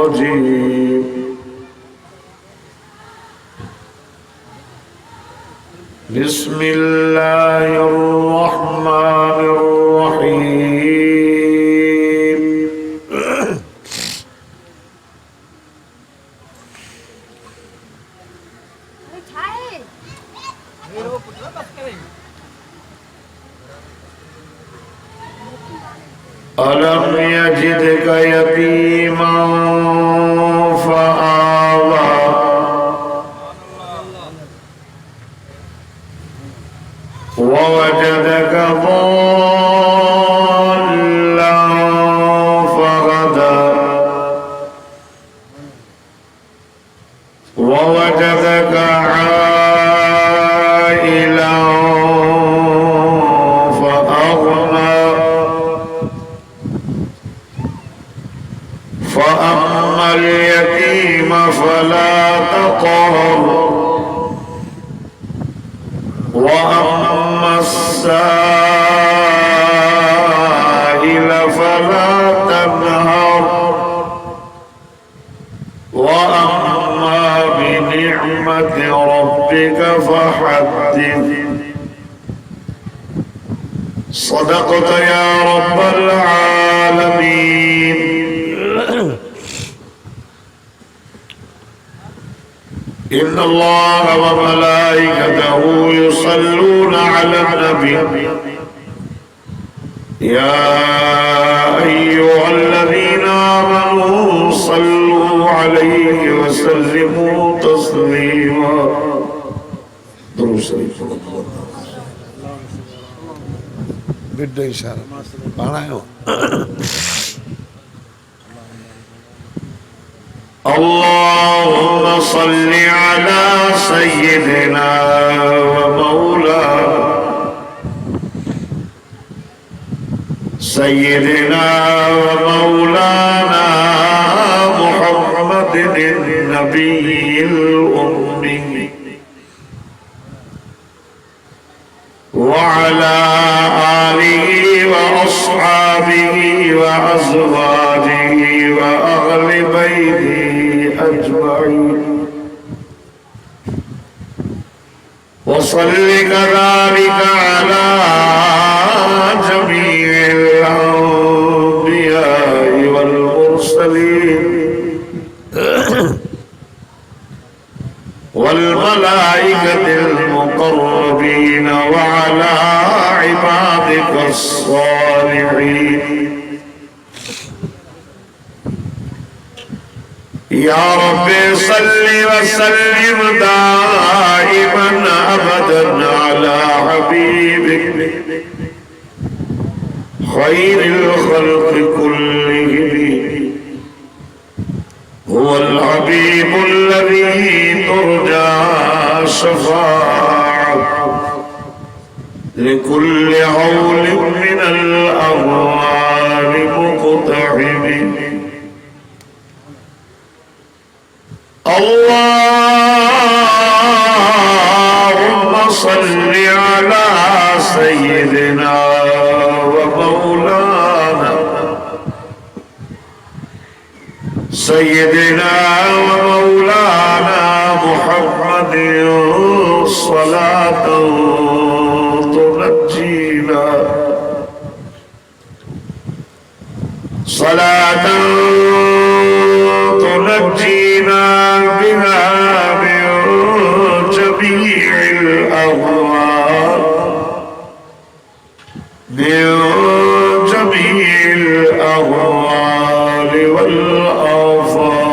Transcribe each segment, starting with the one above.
الرجيم بسم الله الرحمن الرحيم ألم يجدك يتيما فآوى ووجدك ضالا فهدى ووجدك عائلا فأغنى فأما اليتيم فلا تقهر وأما السائل فلا تنهر وأما بنعمة ربك فحدث صدقت يا رب العالمين إن الله وملائكته يصلون على النبي يا أيها الذين آمنوا صلوا عليه وسلموا تسليما بدأ إشارة اللهم صل على سيدنا ومولانا محمد النبي الأمي وعلى آله وأصحابه وأزواجه وأهل بيته أجمعين وصل كذلك على جميع الأنبياء والمرسلين والملائكة المقربين وعلى عبادك الصالحين يا رب صل وسلم دائما أبدا على حبيبك خير الخلق كلهم هو الحبيب الذي ترجى شفاعته لكل هول من الأهوال مقتحم اللهم صل على سيدنا ومولانا محمد صلاة تنجينا بها من جميع الأهوال والآفات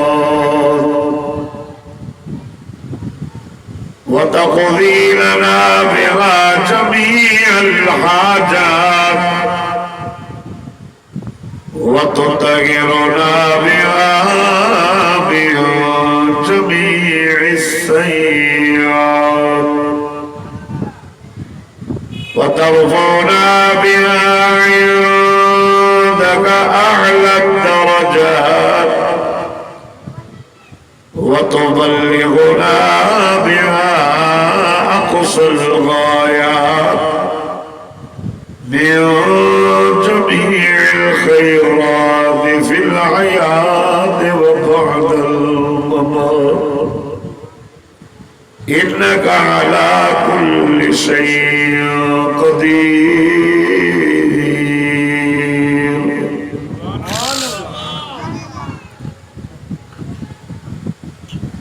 وتقضي لنا بها جميع الحاجات وتطهرنا بها من جميع السيئات وترفعنا بها عندك أعلى الدرجات وتبلغنا بها أقصى الغايات من جميع الخيرات في الحياة وبعد इन्नका अला कुल्लि शैइन क़दीर।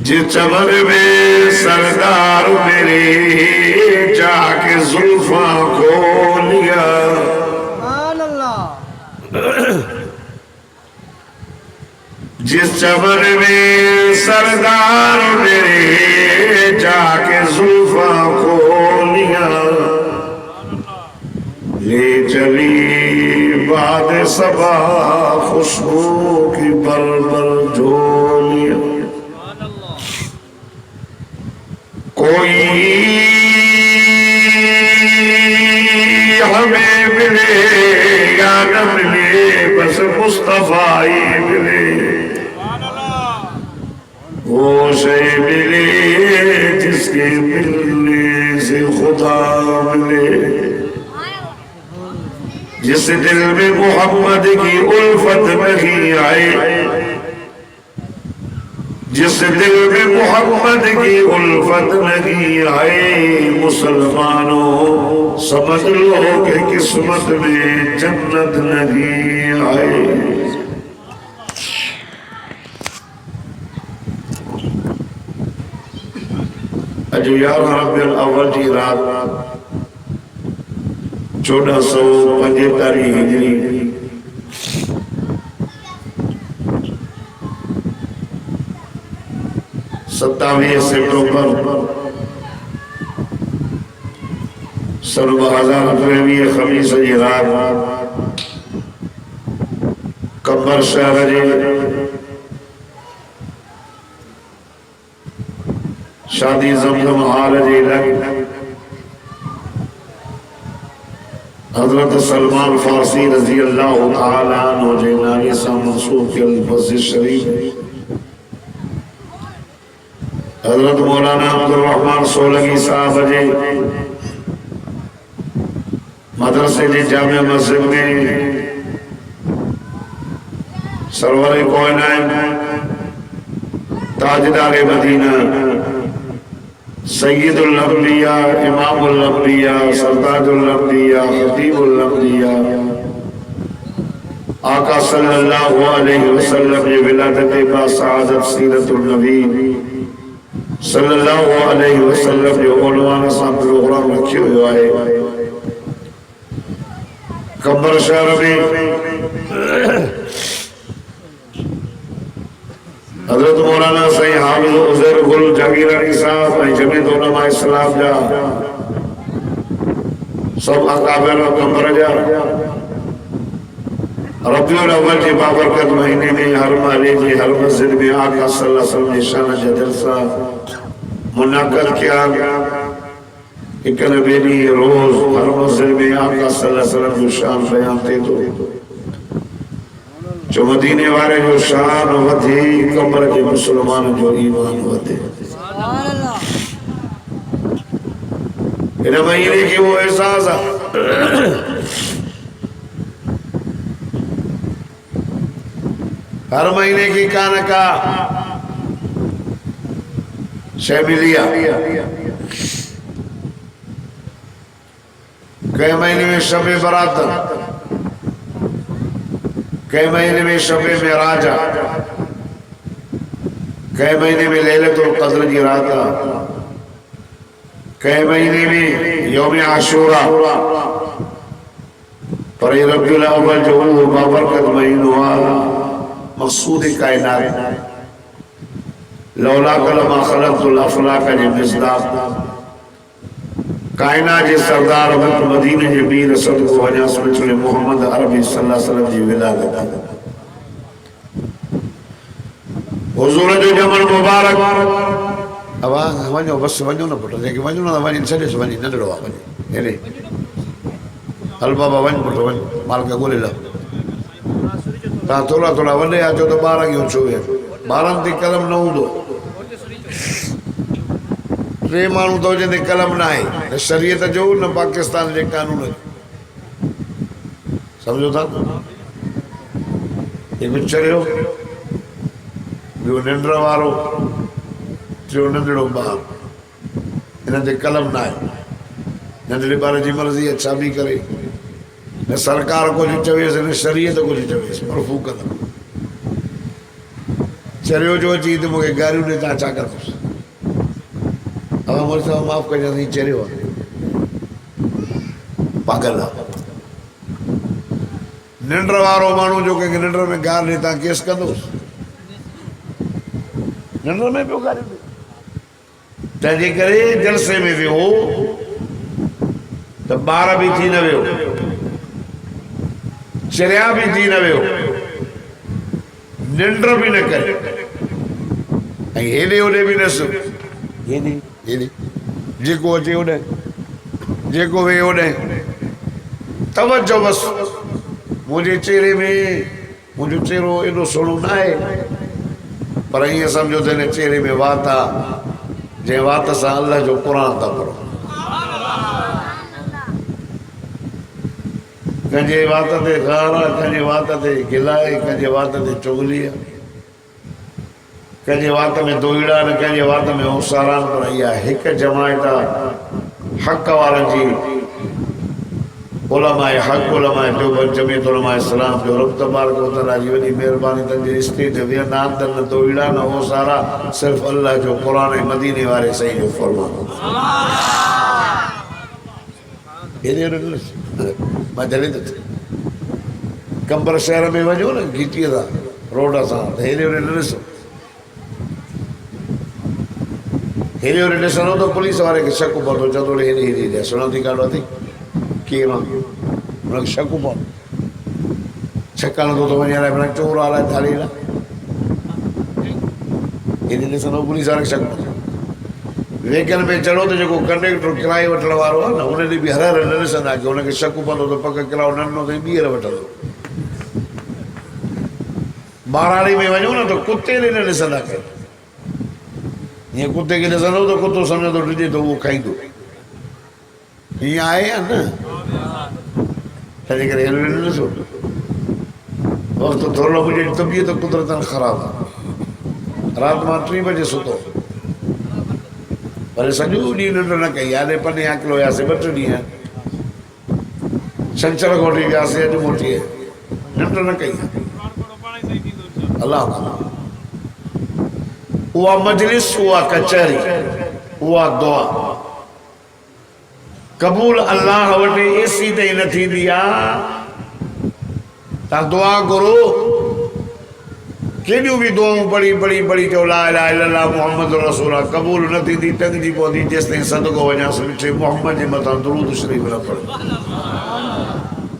जिस चमन में सरदार मेरे जाके जुल्फा खोलिया, जिस चमन में सरदार मेरे जाके जुल्फा खोलिया, ले चली बाद सबा खुशबू की बलबल झोलिया। कोई हमें मिले या न मिले, बस मुस्तफा ही मिले, वो से मिले जिसके मिलने से खुदा मिले। जिस दिल में मोहम्मद की उल्फत नहीं आए, जिस दिल में मोहम्मद की उल्फत नहीं आए, मुसलमानों समझ लो कि किस्मत में जन्नत नहीं आए। अज 11 रबीउल अव्वल की रात 1445 हिजरी 27 सितंबर सन 2023 खमीस जी रात कंबर शहर जे शादी ज़मज़म हाल जे लग हजरत सलमान फारसी रजी अल्लाह तआला अन्हु जे नाले सां मंसूब थियल मस्जिद शरीफ हजरत मौलाना अब्दुल रहमान सोलंकी साहब जे मदरसे जे जामिया मस्जिद में सरवर कोइनात ताजदार मदीना सय्यदुल अंबिया इमामुल अंबिया सरताजुल अंबिया खतीबुल अंबिया आका सल्लल्लाहु अलैहि वसल्लम जे विलादत बा सआदत सीरतुल नबी सल्लल्लाहु अलैहि वसल्लम जो उनवान सां प्रोग्राम रखियो हुयो आहे। कंबर शहर में हजरत मौलाना साईं हामिद उज़ैर गुल जागीरानी साहब ऐं जमीयत उलमा इस्लाम जा सब अकाबिर कंबर जा रबीउल अव्वल के बाबरकत महीने में हर महले जी हर मस्जिद में आका सल्लल्लाहु अलैहि वसल्लम निशान जलसा मुनाक़द किया। एक नबी रोज हर मस्जिद में आका सल्लल्लाहु अलैहि वसल्लम जो शान बयान थे तो जो मदीने वाले जो शान वधे कब्र के मुसलमान जो ईमान वधे। इन महीने की वो एहसास हर महीने की कान का शैमिलिया कई महीने में शबे बरात, कई महीने में शबे मेराज, कई महीने में लैलतुल क़द्र की रात, कई महीने में यौम आशूरा। पर ये रबीउल अव्वल जो बाबरकत महीनो मक़सूद कायनात लौला कलमा खलक़तुल अफ़लाक जे मिज़दाक़ कायनात जे सरदार मदीने जे मीर सदको वञा सुचले मोहम्मद अरबी सल्लल्लाहु अलैहि वसल्लम जी विलादत हुज़ूर जो जमल मुबारक। अब वञो बस वञो न पुट जेके वञो न वञी छॾेसि वञी नंढड़ो आहे वञी हेॾे हल बाबा वञ पुट वञ मालिक ॻोल्हे ला। तव्हां थोरा थोरा वॾे अचो त ॿार कीअं छो विया ॿारनि ते कलम न हूंदो। टे माण्हू तो जंहिंते कलम न आहे न शरीयत जो न पाकिस्तान जे कानून जो। सम्झो था हिकु चरियो ॿियो निंड वारो टियों नंढड़ो ॿार इन्हनि ते कलम न आहे नंढड़े ॿार जी मर्ज़ी आहे छा बि करे न सरकार कुझु चवेसि न शरीयत कुझु चवेसि मरफ़ू कंदमि चरियो जो अची त मूंखे गारियूं ॾे तव्हां छा कंदुसि मुड़ुस माफ़ु कजांइ चरियो आहे पागल आहे निंड वारो माण्हू जो कंहिंखे निंड में गार ॾे तव्हां केस कंदुसि निंड में पियो गारियूं ॾे तंहिंजे करे जलसे में वियो त ॿार बि थी न वियो चरिया बि थी न वियो निंड बि न करे ऐं हेॾे होॾे बि न सुम्ह हेॾे जेको अचे होॾे जेको वेहे होॾे तवजो बसि मुंहिंजे चेहरे में मुंहिंजो चेहरो एॾो सुहिणो न आहे पर ईअं सम्झो त हिन चेहरे में वात आहे जंहिं वात सां अल्लाह जो क़ुर था पढ़ो कंहिंजे वात ते ख़ार आहे कंहिंजे वात ते गिला आहे कंहिंजे वात ते चुगली आहे कंहिंजे वात में दोहीड़ा आहिनि कंहिंजे वात में होशियार आहिनि पर इहा हिकु जमायत आहे हक़ वारनि जी उलमाए हक़ उलमाए देवबंद जमीयत उलमाए इस्लाम जो रब तबारक व तआला जी वॾी महिरबानी तंहिंजे रिश्ते ते वेहंदा आहिनि त न दोहीड़ा न होशियारा सिर्फ़ु अल्लाह जो क़ुर ऐं मदीने वारे सही जो फ़रमानु मां जॾहिं त कंबर शहर में वञो न घिटीअ सां रोड सां त हेॾे होॾे न ॾिसो हेॾे होॾे ॾिसंदो त पुलिस वारे खे शक पवंदो चवंदो हेॾे हेॾे सुणंदी काॾो अथई केरु आहे हुनखे शक पवंदो छकाणि थो त वञे अलाए भला चोर आहे अलाए थाली आहे हेॾे ॾिसंदो पुलिस वारे खे शक पवंदो वेकल में चढ़ो त जेको कंडक्टर किरायो वठण वारो आहे न हुन ॾींहुं बि हर हर न ॾिसंदा की हुनखे शक पवंदो त पक किरायो नंढो अथई ॿीहर वठंदो ॿाराड़ी में वञो न त कुते ॾे न ॾिसंदा कयो हीअं कुते खे ॾिसंदो त कुतो सम्झंदो ॾिजे त उहो खाईंदो हीअं आहे या न तंहिंजे करे हेॾो न ॾिसो वक़्तु थोरो मुंहिंजी तबियत कुदरतन ख़राबु आहे राति मां 3 बजे सुतो पर सॼो ॾींहुं निंड न कई याने पने आकिलो वियासीं 2 ॾींहं छंछरु खोटी वियासीं अॼु मोटी निंड न कई अलाह उहा मजलिस उहा कचहरी उहा दुआ क़बूल अल्लाह वटि एसी ते न थींदी आहे तव्हां दुआ घुरो केॾियूं बि दुआऊं पढ़ी पढ़ी पढ़ी चओ ला इलाहा इल्लल्लाह मुहम्मद रसूल क़बूल न थींदी टंगजी पवंदी जेसिताईं सदको वञासि मिठे मोहम्मद जे मथां दुरूद शरीफ़ न पढ़ो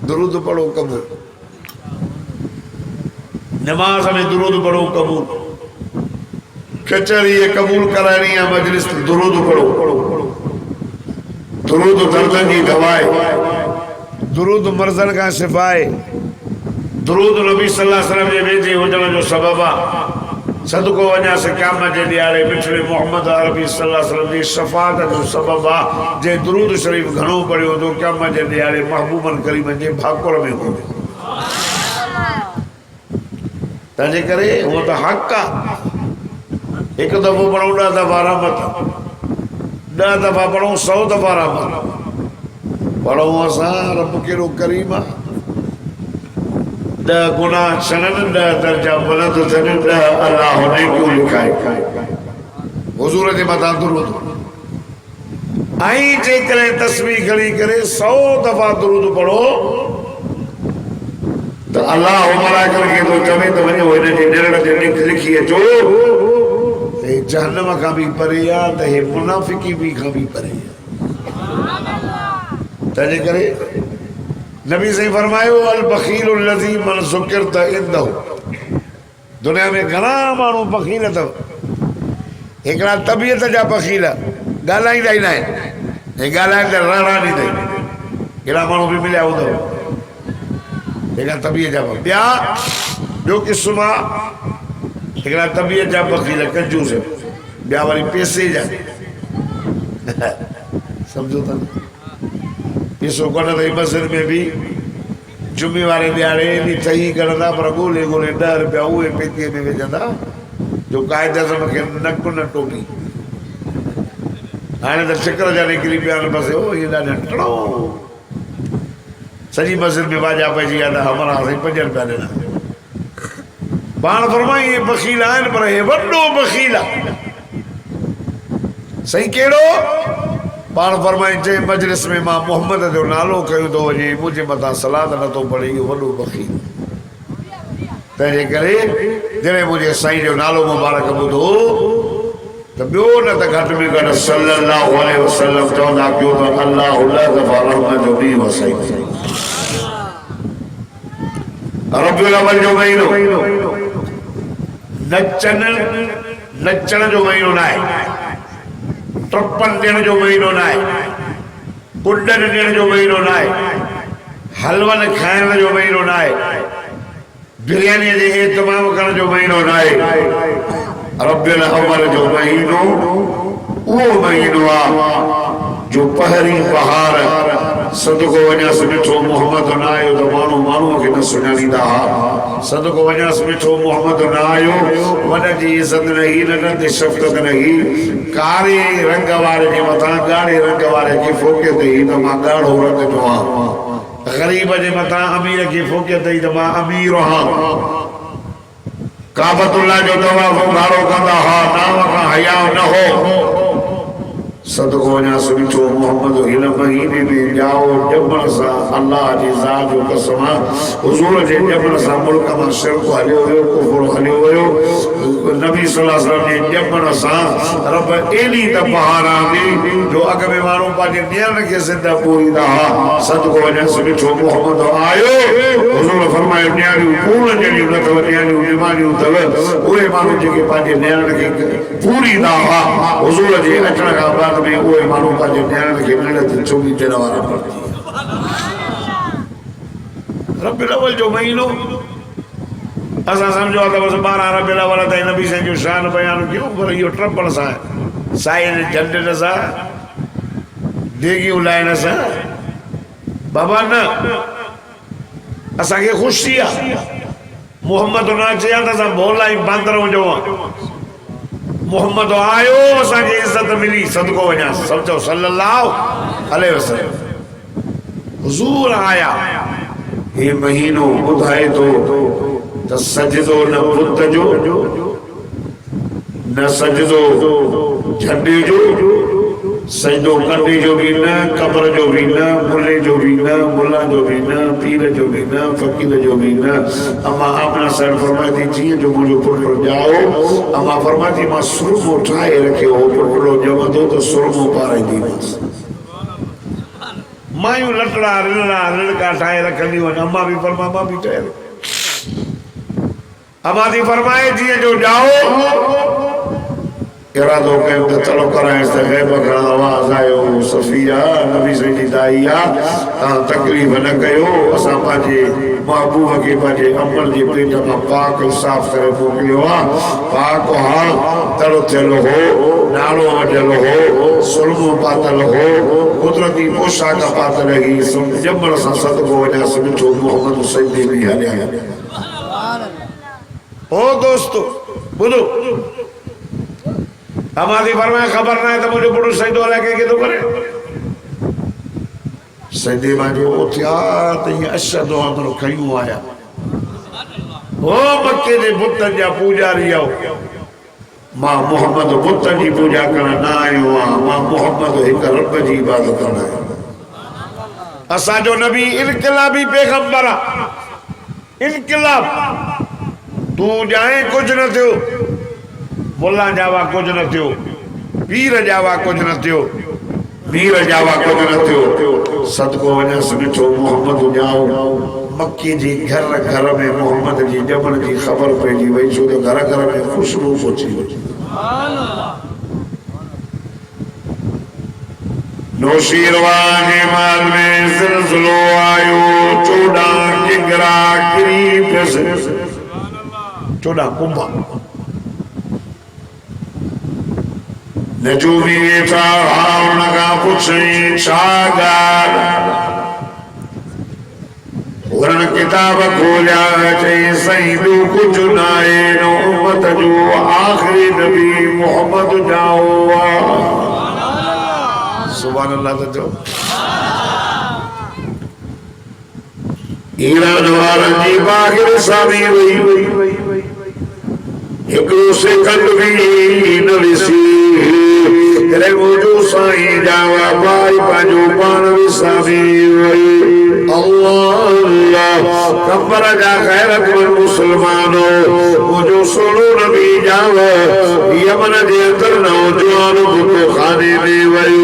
दुरूद पढ़ो क़बूल नमाज़ में दुरूद पढ़ो क़बूल कचहरी क़बूल कराइणी आहे मजलिस दुरूद पढ़ो दुरूद दर्दनि जी दवा आहे दुरूद मर्ज़नि खां शिफ़ा आहे दुरूद नबी सल्लल्लाहु अलैहि वसल्लम जे वेझे हुजण जो सबबु आहे सदको वञासीं क़यामत जे ॾियारे मिठड़े मोहम्मद अरबी सल्लल्लाहु अलैहि वसल्लम जी शफ़ाअत जो सबबु आहे जंहिं दुरूद शरीफ़ घणो पढ़ियो हूंदो क़यामत जे ॾियारे महबूबनि करीमनि जे भाकुर में हूंदो तंहिंजे करे उहो त हक़ आहे हिकु दफ़ो पढ़ूं 10 दफ़ा रहमत 10 दफ़ा पढ़ूं 100 दफ़ा रहमत पढ़ूं असां रब कहिड़ो करीम आहे 10 गुना छॾनि 10 दर्जा बुलंद थियनि 10 अलाह नेकियूं लिखाए हुज़ूर जे मथां दुरूद ऐं जेकॾहिं तस्बीह खणी करे 100 दफ़ा दुरूद पढ़ो त अलाह मलाइकनि खे थो चवे त वञो हिन जे निरण ते लिखी अचो त हे जहन्नम खां बि परे आहे त हे मुनाफ़िकी बि खां बि परे आहे तंहिंजे करे नबी साईं फरमायो अल बखील लज़ी मन ज़ुकिरत इंदहु दुनिया में घणा माण्हू बखील अथव हिकिड़ा तबियत जा बखील ॻाल्हाईंदा ई न आहिनि हे ॻाल्हाइनि त रड़ा ॾींदा आहिनि अहिड़ा माण्हू बि मिलिया हूंदव हिकिड़ा तबियत जा ॿिया ॿियो क़िस्म आहे हिकिड़ा तबियत जा बखील कंजूस ॿिया वरी पैसे जा सम्झो था पैसो कढंदे मस्जिद में बि जुमे वारे ॾियारे एॾी ठही कढंदा पर ॻोल्हे ॻोल्हे 10 रुपया उहे पेतीअ में विझंदा जो क़ाइदे सां मूंखे नक न टोकी हाणे त ठिकर जा निकिरी पिया आहिनि बसि ओ इहे ॾाढा टड़ो सॼी मस्जिद में बाजा पइजी विया त हमारा साईं 5 रुपया ॾिना पाण फरमाई इहे बखील आहिनि पर हे वॾो बखील आहे साईं कहिड़ो पाण फरमाई जे मजलिस में मां मोहम्मद जो नालो कयो थो वञे मुंहिंजे मथां सलाद नथो पढ़े इहो वॾो बखील तंहिंजे करे जॾहिं मुंहिंजे साईं जो नालो मुबारक ॿुधो त ॿियो न त घटि में घटि सल्लल्लाहु अलैहि वसल्लम चवंदा कयो त अल्लाह दफ़ा रहमत जो ॾींहुं वसाई रबियुल अव्वल जो महीनो नचण जो महीनो न आहे ट्रपन ॾियण जो महीनो न आहे कुॾनि ॾियण जो महीनो न आहे हलवनि खाइण जो महीनो न आहे बिरयानीअ जे एतमाम करण जो महीनो न आहे रबियुल अव्वल जो महीनो उहो महीनो आहे जो पहिरीं बहार सदको वञास मिठो मोहम्मद न आयो त माण्हू माण्हूअ खे न सुञाणींदा हुआ सदको वञास मिठो मोहम्मद न आयो वॾनि जी इज़त न ही नंढनि ते शफ़क़त न ही कारे रंग वारे जे मथां ॻाढ़े रंग वारे खे फोकियत ई त मां ॻाढ़ो रंग जो आहियां ग़रीब जे मथां अमीर खे फोकियत ई त मां अमीर आहियां काबतुल्लाह जो तवाफ़ ॻाढ़ो कंदा हुआ नाम खां हया न हो सदको वञास मिठो मोहम्मद हिन महीने में जाओ ॼमण सां अल्लाह जी ज़ात जो कसम हुज़ूर जे ॼमण सां मुल्क मां शिरक हलियो वियो कुफर हलियो वियो नबी सल्लल्लाहु अलैहि वसल्लम जे ॼमण सां रब एॾी त बहार आंदी जो अॻ में माण्हू पंहिंजे नेरनि खे ज़िंदा पूरींदा हुआ सदको वञास मिठो मोहम्मद आयो हुज़ूर फरमायो न्याणियूं पूरन जहिड़ियूं न अथव न्याणियूं बीमारियूं अथव उहे माण्हू जेके पंहिंजे नेरनि खे पूरींदा हुआ हुज़ूर जे अचण खां बाद में उहे माण्हू पंहिंजे न्याणियुनि खे मिलत चोरी ॾियण वारा पड़जी रबियुल अव्वल जो महीनो असां सम्झो आहे त बसि 12 रबियुल अव्वल ताईं नबी साईं जो शान बयानु कयूं पर इहो ट्रपण सां साईं झंडन सां देगियूं लाइण सां बाबा न असांखे ख़ुशी आहे मोहम्मद न अचे हा त असां भोला ई बांदर हुजूं मोहम्मद आयो असांखे इज़त मिली सदको वञा सम्झो सल्लल्लाहु अलैहि वसल्लम हुज़ूर आया हे महीनो ॿुधाए थो त सजदो न बुत जो न सजदो झंडे जो सजदो कंडे जो भी न कब्र जो भी न मुल्ले जो भी न मुल्ला जो भी न पीर जो भी न फकीर जो भी न अम्मा आमना सर फरमाती जीअं जो मुंहिंजो पुटु जाओ अम्मा फरमाती मां सुरमो ठाहे रखियो हो पुटड़ो ॼमंदो त सुरमो पाराईंदीमांसि मायूं लटड़ा रिड़का ठाहे रखंदियूं आहिनि अम्मा बि फरमा मां बि ठाहे अम्मा थी फरमाए जीअं जो जाओ इरादो कयो त चलो कराइसि त ग़ैब खां आवाज़ आयो सफ़िया नबी साईं जी दाई आहे तव्हां तकलीफ़ न कयो असां पंहिंजे महबूब खे पंहिंजे अमल जे पेट मां पाक साफ़ करे मोकिलियो आहे पाक हा तड़ो थियल हो नालो वढियल हो सुरमो पातल हो कुदरती पोशाक पातल ही ॼमण सां सदको वञासि मिठो मोहम्मद सईदी बि हलिया ओ दोस्तो ॿुधो हमारी फरमाए खबर ना है तो मुझे पुरुष सही दो लगे के तो करे सही बाजू उठा तो ये अशद अंदर कयूं आया ओ मक्के दे बुतन जा पूजारी आओ मां मोहम्मद बुतन जी पूजा करना ना आयो मां मोहम्मद एक रब जी इबादत करना है असा जो नबी इनकलाबी पैगंबर इनकलाब तू जाए कुछ न थियो मुल्ला जावा कुछ न थियो पीर जावा कुछ न थियो पीर जावा कुछ न थियो सदको वञासि मिठो मोहम्मद जाओ मक्के जी घर घर में मोहम्मद जी ॼमण जी ख़बर पइजी वई छो त घर घर में खुशबू पहुची वई नौशीरवान माल में ज़िलज़िलो आयो 14 किंगरा गिरी पियस 14 कुंभा नजूमी वेठा हाउन का पुछई छा ॻाल्हि हुन किताब खोलिया चई सही ॿियो कुझु न आहे उम्मत जो आख़िरी नबी मोहम्मद जाओ सुभान अल्लाह तो जो ईरान वारन जी बाहिर सामी वई हिकड़ो सेकंड भी न विसी तेरे मुझो साईं जावा भाई पांजो पान विसामी वई अल्लाह अल्लाह कब्र जा गैरतमंद मुसलमानो मुझो सोनो नबी जावा यमन जे अंदर नौजवान बुतो खाने में वई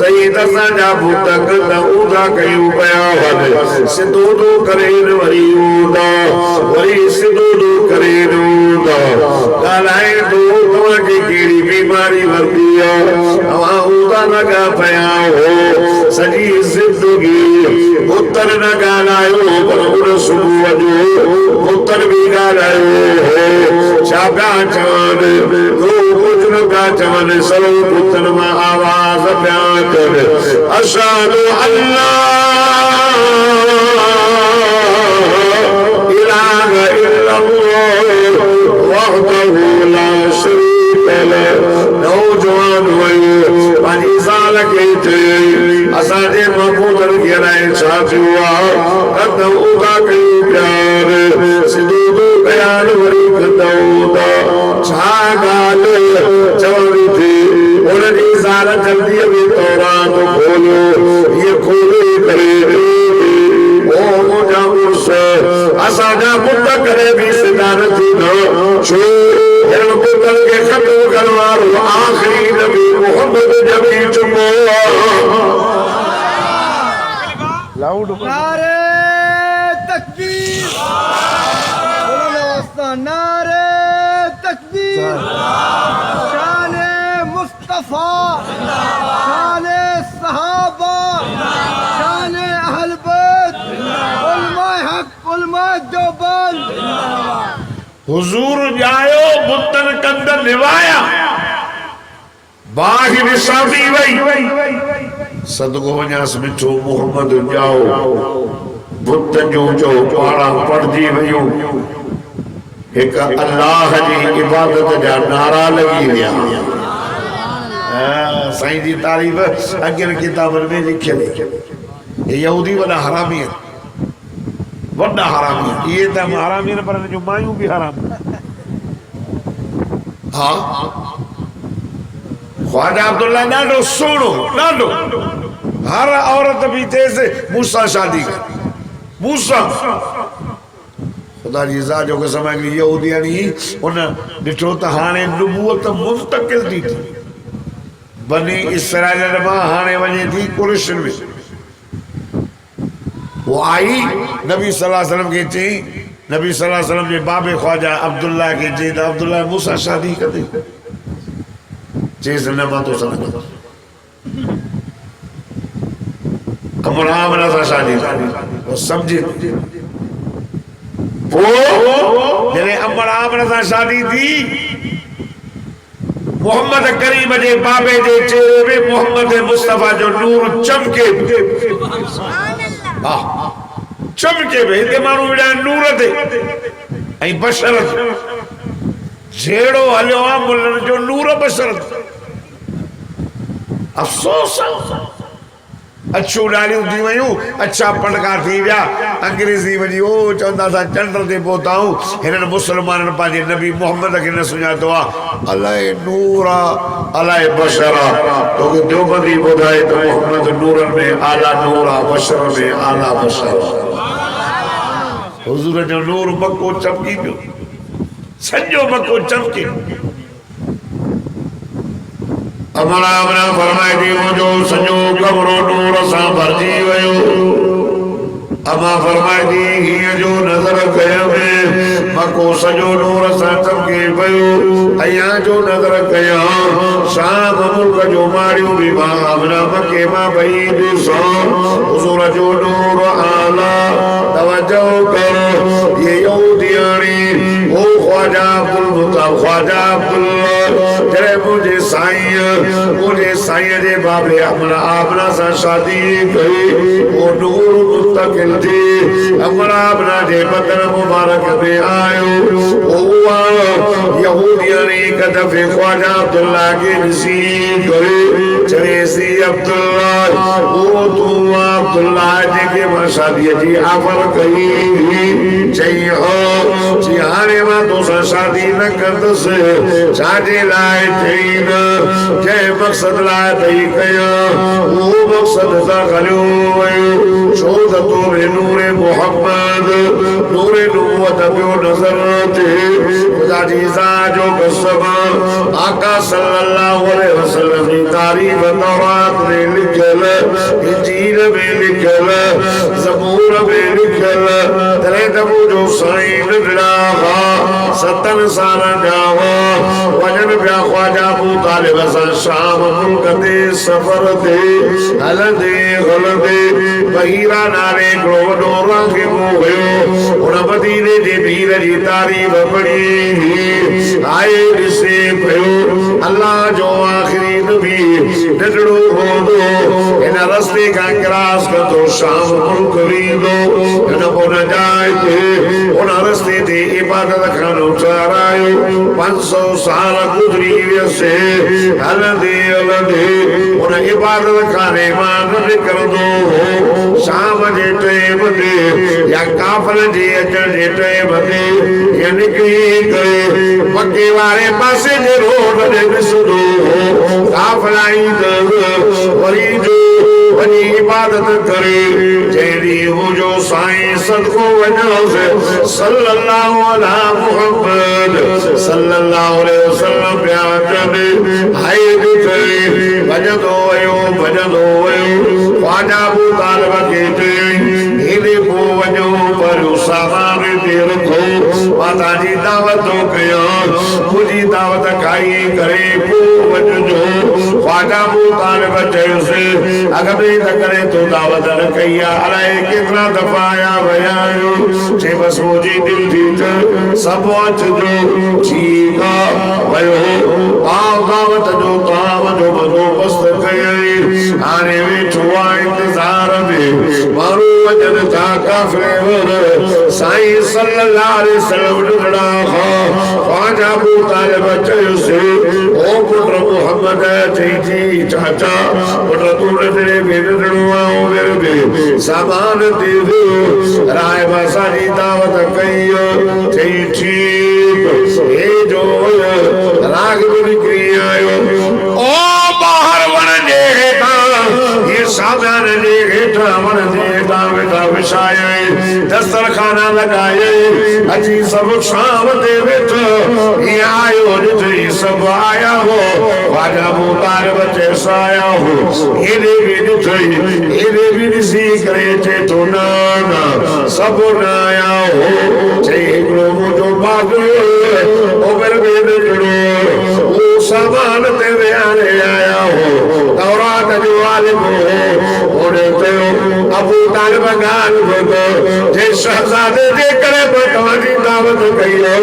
सही दसा जा बुतक न ऊदा कयूं पया वन सिधो दो करे न वरी ऊदा वरी सिधो दो करे न ऊदा गालाए दो तवा की केड़ी बीमारी वर्दी हवा ऊदा लगा पया हो सजी जिंदगी पुत्र न गालायो पर उन सुबह जो पुत्र भी गालायो हो शाबा चवन दो पुत्र का चवन सलो पुत्र में आवाज प्यार कर अशहदु अल्लाह इलाहा इल्लल्लाह वहदहु ला शरीक लह नौजवान वयो 5 साल के थे असाजे मकूदर के राय साथिया कद उगा के प्यार सिद्धू बयान वरी कदौदा छा गाल चवरी थी उनकी सारा जल्दी अभी तौरात खोलो ये खोले करे ओ मुझा मुझसे असाजा पुत्र करे भी सिदारती न छो हिरण पुत्र के खत्म करवार आखिरी नबी मोहम्मद जबी चुमो लाउड नारे तकबीर नारे तकबीर शाने मुस्तफा शाने सहाबा शाने अहल बैत उलमाए हक उलमाए देवबंद हुजूर जायो बुतन कंद निवाया बाहि विसाबी वई सदगो वञास मिठो मोहम्मद जाओ बुत जो पाड़ा पढ़जी वयो एक अल्लाह जी इबादत जा नारा लगी विया साईं जी तारीफ अॻियनि किताबनि में लिखियल ये यहूदी वॾा हरामी आहिनि वॾा हरामी ये त हरामी पर जो मायूं भी हराम हाँ ख्वाजा अब्दुल्ला ॾाढो सुहिणो ॾाढो हर औरत भी तेज़ मूसा शादी कर मूसा खुदा जी ज़ात जो कसम है कि यहूदी यानी उन ॾिठो त हाणे नबूवत मुंतकिल थी थी बनी इसराइल मां हाणे वञे थी कुरैशन में वो आई नबी सल्लल्लाहु अलैहि वसल्लम के चई नबी सल्लल्लाहु अलैहि वसल्लम जे बाबे ख्वाजा अब्दुल्ला के चई त अब्दुल्ला मूसा शादी कंदे चेस न मां तो सन अमराम सा शादी वो समझे वो जने अमराम सा शादी थी मोहम्मद करीम जे बाबे जे चेहरे में मोहम्मद मुस्तफा जो नूर चमके हां चमके भई ते मानू विड़ा नूर ते ऐं बशरत जेड़ो हलियो आ मुल्लन जो नूर बशरत अफसोस अच्छो डालियूं थी वयूं अच्छा पटका थी विया अंग्रेजी वञी ओ चवंदा था चंड ते पहुताऊं हिननि मुसलमाननि पंहिंजे नबी मोहम्मद खे न सुञातो आहे अलाए नूर आहे अलाए बशर आहे तोखे देवबंदी ॿुधाए त मोहम्मद नूरनि में आला नूर आहे बशर में आला बशर हुज़ूर जो नूर मको चमकी पियो सॼो मको चमके अमरा अमरा फरमाए थी मुझो सॼो कमरो नूर सां भरिजी वियो अमा फरमाए थी हीअं जो नज़र कयमि मको सॼो नूर सां चमके पियो अयां जो नज़र कयां शाम मुल्क जो मारियूं बि मां अमरा मके मां भई ॾिसां हुज़ूर जो नूर आला तवजो कर ये यहूदियाणी ओ ख्वाजा अब्दुल मुताब ख्वाजा अब्दुल्ला जरे मुझे साईं जे बाबे आमना सा शादी कई वो नूर मुस्तकिल थी आमना जे बदन मुबारक में आयो हुआ यहूदिया ने एक दफे ख्वाजा अब्दुल्ला के नसीब करे चले सी अब्दुल्ला वो तू अब्दुल्ला जी के मां शादी जी ऑफर कई चाहिए हो हाणे मां तोसां शादी न कंदुसि छाजे लाइ चई न जंहिं मक़सद लाइ तई कयां उहो मक़सद सां हलियो वियो छो त तोरे नूरे मुहम्मद नूरे नबूवत पियो नज़र अचे ख़ुदा जी ज़ात जो कसम आका सल्लल्लाहु अलैहि वसल्लम जी तारीफ़ तौरात में लिखियल इंजील में लिखियल ज़बूर में लिखियल तॾहिं त मुंहिंजो साईं नंढड़ा 7 साल जा वजन पिया ख्वाजा अबू तालिब सां शाम मुल्क ते सफ़र ते हलंदे बहीरा नाले हिकिड़ो वॾो रागिब हुयो हुन मदीने जे पीर जी तारीफ़ पढ़ी आए ॾिसे पियो अल्लाह जो आख़िरी नबी नंढड़ो हूंदो हिन रस्ते खां क्रॉस कंदो शाम मुल्क वेंदो हिन पोइ न जाइ ते हुन रस्ते ते इबादत खानो ठारायो 500 साल गुज़री वियसि हलंदे हुन इबादत खाने मां न निकिरंदो शाम जे टाइम ते या काफ़िले जे अचण जे टाइम ते या निकिरी करे मके वारे पासे जे रोड ते ॾिसंदो काफ़िला ईंदव वरी जो वञी इबादत करे जहिड़ी मुंहिंजो साईं सदको वञोसि सल्लल्लाहु अला मुहम्मद सल्लल्लाहु अलैहि वसल्लम पिया अचनि हाय ॾिठई भॼंदो वियो ख्वाजा अबू तालिब खे चयईं हेॾे पोइ वञो पर सामान ते रखो मां तव्हांजी दावत थो कयां मुंहिंजी दावत खाई करे पोइ वञिजो ख्वाजा अबू तालिब चयुसि अॻ में त करे तो दावत न कई आहे अलाए केतिरा दफ़ा आया विया आहियो चई बसि मुंहिंजी दिलि थी त सभु अचिजो ठीकु आहे वियो दावत जो ताम जो बंदोबस्त कयई हाणे वेठो आहे इंतज़ार में माण्हू वञनि था काफ़िले साईं सल्लल्लाहु अलैहि वसल्लम नंढड़ा ख्वाजा अबू तालिब चयुसि ओ पुट मुहम्मद चई जी चाचा पुट तूं नंढड़े में नंढड़ो आहे सामान दे दो राय बासा जी दावत कई चई ठीकु हे जो राग में निकिरी आयो ओ बाहर वण जे हेठां ये सामान जे हेठां वण जे हेठां वेठा विछाए दस्तरखाना लॻाए अची सभु शाम ते वेठो हीअं आयो ॾिठई सभु आया हो ख्वाजा अबू तालिब चइसि आया हो हेॾे बि ॾिठई हेॾे बि ॾिसी करे चए थो न सभु न आया हो चई हिकिड़ो मुंहिंजो बाबू ओभर में निकिरो उहो सामान ते विहारे आया हो तौरात जो आलिम हो ओॾे चयो अबू तालिब ॻाल्हि ॿुधो जे शहज़ादे जे करे बि तव्हांजी दावत कई हो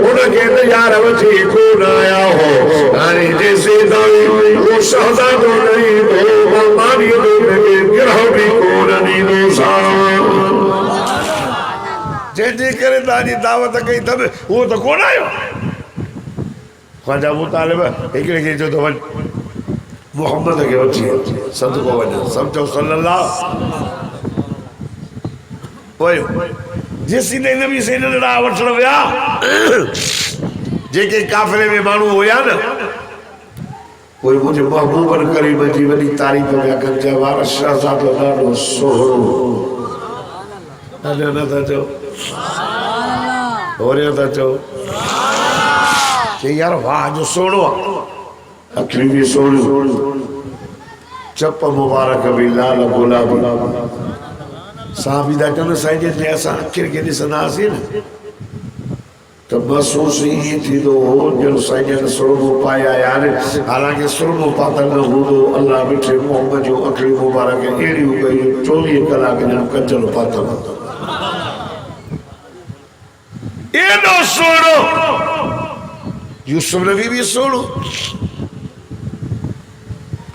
उनखे त यार वठी कोन आया हो हाणे जेसीं ताईं उहो शहज़ादो न ईंदो मानीअ जो गिरह बि कोन ॾींदो जंहिंजे करे तव्हांजी दावत कई त उहो त कोन आयो ख्वाजा अबू तालिब हिकिड़े खे चयो त वञ मुहम्मद खे वठी सदको वञ सम्झो सल्लल्लाहु वयो जेसीं ताईं नबी से नंढड़ा वठण विया जेके काफ़िले में माण्हू हुया न कोई मुझे महबूबन करीम जी वॾी तारीफ़ पिया कनि चयो वार शहज़ादो ॾाढो सोहणो हलियो नथा चओ होरियो था चओ चई यार वाह जो सोहणो आहे अखियूं बि सोहणियूं चप मुबारक बि लाल गुलाबी साहबी था चवनि साईं जे असां अखियुनि खे ॾिसंदासीं न त महसूस ईअं थींदो हो ॼणु साईं जन सुरमो पाया आहिनि हालांकि सुरमो पातल न हूंदो अल्लाह मिठे मोहम्मद जूं अखियूं मुबारक अहिड़ियूं कयूं 24 कलाक ॼणु कचरो पातल एॾो सोनो यूसुफ नबी भी सोनो